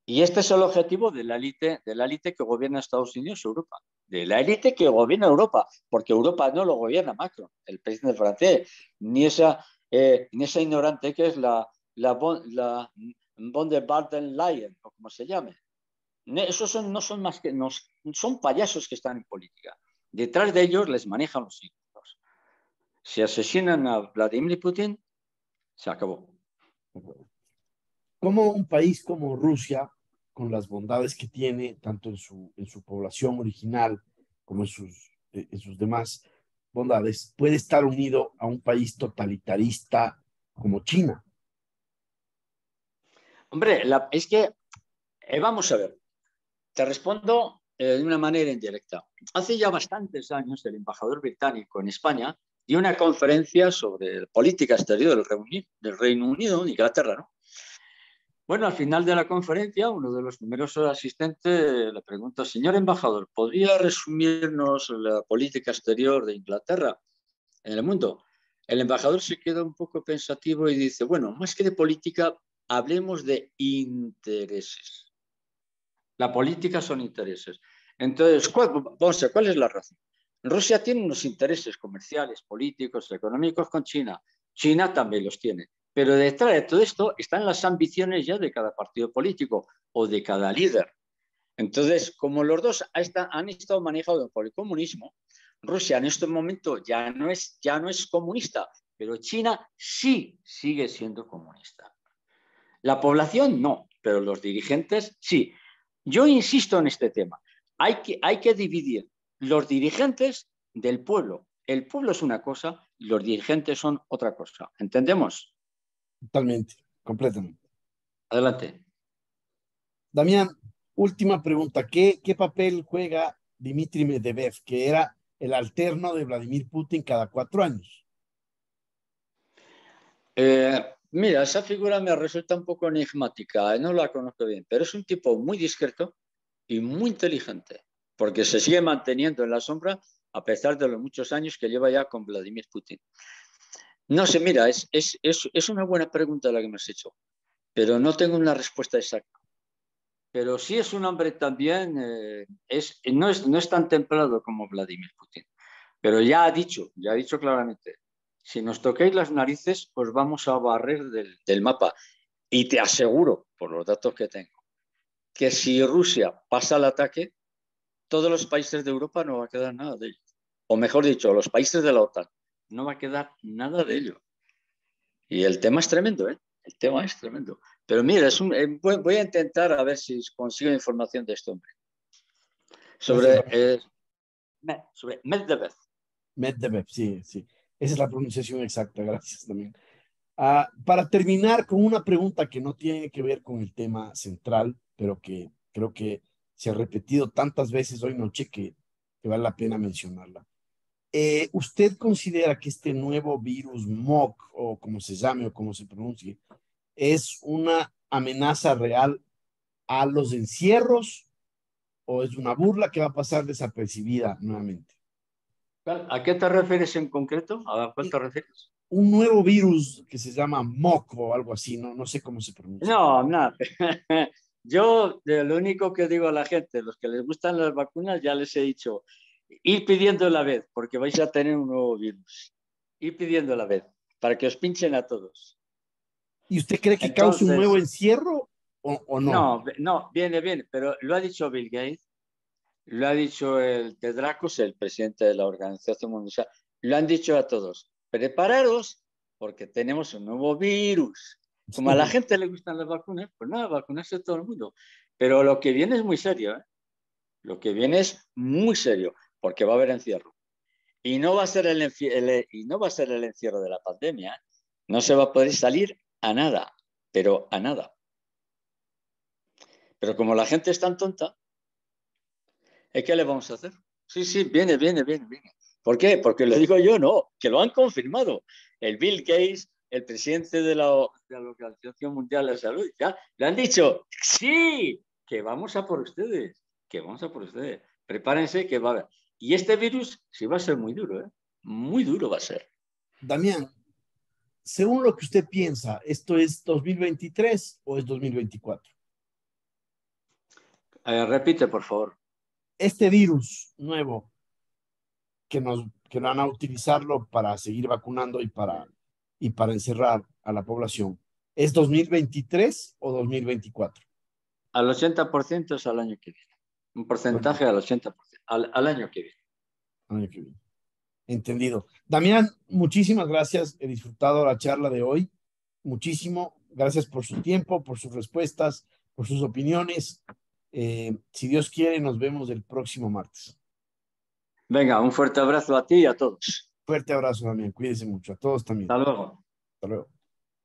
Y este es el objetivo de la élite que gobierna Estados Unidos y Europa. De la élite que gobierna Europa, porque Europa no lo gobierna Macron, el presidente francés, ni esa ignorante que es la von der Leyen, o como se llame. Esos no son más que son payasos que están en política. Detrás de ellos les manejan los hijos. Si asesinan a Vladimir Putin, se acabó. ¿Cómo un país como Rusia, con las bondades que tiene, tanto en su población original como en sus demás bondades, puede estar unido a un país totalitarista como China? Hombre, es que, vamos a ver, te respondo de una manera indirecta. Hace ya bastantes años el embajador británico en España dio una conferencia sobre política exterior del Reino Unido, de Inglaterra, ¿no? Bueno, al final de la conferencia, uno de los numerosos asistentes le preguntó, señor embajador, ¿podría resumirnos la política exterior de Inglaterra en el mundo? El embajador se queda un poco pensativo y dice, bueno, más que de política, hablemos de intereses. La política son intereses. Entonces, ¿cuál es la razón? Rusia tiene unos intereses comerciales, políticos, económicos con China. China también los tiene. Pero detrás de todo esto están las ambiciones ya de cada partido político o de cada líder. Entonces, como los dos han estado manejados por el comunismo, Rusia en este momento ya no es comunista, pero China sí sigue siendo comunista. La población no, pero los dirigentes sí. Yo insisto en este tema. Hay que dividir los dirigentes del pueblo. El pueblo es una cosa y los dirigentes son otra cosa. ¿Entendemos? Totalmente, completamente. Adelante. Damián, última pregunta. ¿Qué papel juega Dmitry Medvedev, que era el alterno de Vladimir Putin cada 4 años? Mira, esa figura me resulta un poco enigmática, no la conozco bien, pero es un tipo muy discreto y muy inteligente, porque se sigue manteniendo en la sombra a pesar de los muchos años que lleva ya con Vladimir Putin. No sé, mira, es una buena pregunta la que me has hecho, pero no tengo una respuesta exacta. Pero sí es un hombre también, no es tan templado como Vladimir Putin, pero ya ha dicho claramente, si nos tocáis las narices, os vamos a barrer del mapa. Y te aseguro, por los datos que tengo, que si Rusia pasa al ataque, todos los países de Europa no va a quedar nada de ello. O mejor dicho, los países de la OTAN, no va a quedar nada de ello. Y el tema es tremendo, ¿eh? El tema es tremendo. Pero mira, voy a intentar a ver si consigo información de este hombre. Gracias, Sobre Medvedev. Medvedev, sí, sí. Esa es la pronunciación exacta, gracias también. Para terminar con una pregunta que no tiene que ver con el tema central, pero que creo que se ha repetido tantas veces hoy noche que vale la pena mencionarla. ¿Usted considera que este nuevo virus MOC, o como se llame o como se pronuncie, es una amenaza real a los encierros o es una burla que va a pasar desapercibida nuevamente? ¿A qué te refieres en concreto? ¿A cuál te refieres? Un nuevo virus que se llama MOC o algo así, no sé cómo se pronuncia. No, nada. Yo lo único que digo a la gente, los que les gustan las vacunas, ya les he dicho, ir pidiendo la vez, porque vais a tener un nuevo virus. Ir pidiendo la vez, para que os pinchen a todos. ¿Y usted cree que cause un nuevo Entonces, encierro o no? no, viene, pero lo ha dicho Bill Gates, lo ha dicho el Tedros, el presidente de la Organización Mundial, lo han dicho a todos. Prepararos porque tenemos un nuevo virus. Como a la gente le gustan las vacunas, pues nada, vacunarse todo el mundo. Pero lo que viene es muy serio, ¿eh? Lo que viene es muy serio, porque va a haber encierro. Y no va a ser y no va a ser el encierro de la pandemia. ¿Eh? No se va a poder salir a nada, pero a nada. Pero como la gente es tan tonta, ¿qué le vamos a hacer? Sí, viene. ¿Por qué? Porque lo digo yo, no, que lo han confirmado. El Bill Gates, el presidente de la Organización Mundial de la Salud, ya le han dicho, sí, que vamos a por ustedes, Prepárense que va a haber. Y este virus sí va a ser muy duro, ¿eh? Muy duro va a ser. Damián, según lo que usted piensa, ¿esto es 2023 o es 2024? Repite, por favor. Este virus nuevo que van a utilizarlo para seguir vacunando y para encerrar a la población, ¿es 2023 o 2024? Al 80% es al año que viene. Un porcentaje al 80%, al año que viene. Año que viene. Entendido. Damián, muchísimas gracias. He disfrutado la charla de hoy. Muchísimo. Gracias por su tiempo, por sus respuestas, por sus opiniones. Si Dios quiere, nos vemos el próximo martes. Venga, un fuerte abrazo a ti y a todos. Fuerte abrazo, Damián. Cuídense mucho. A todos también. Hasta luego. Hasta luego.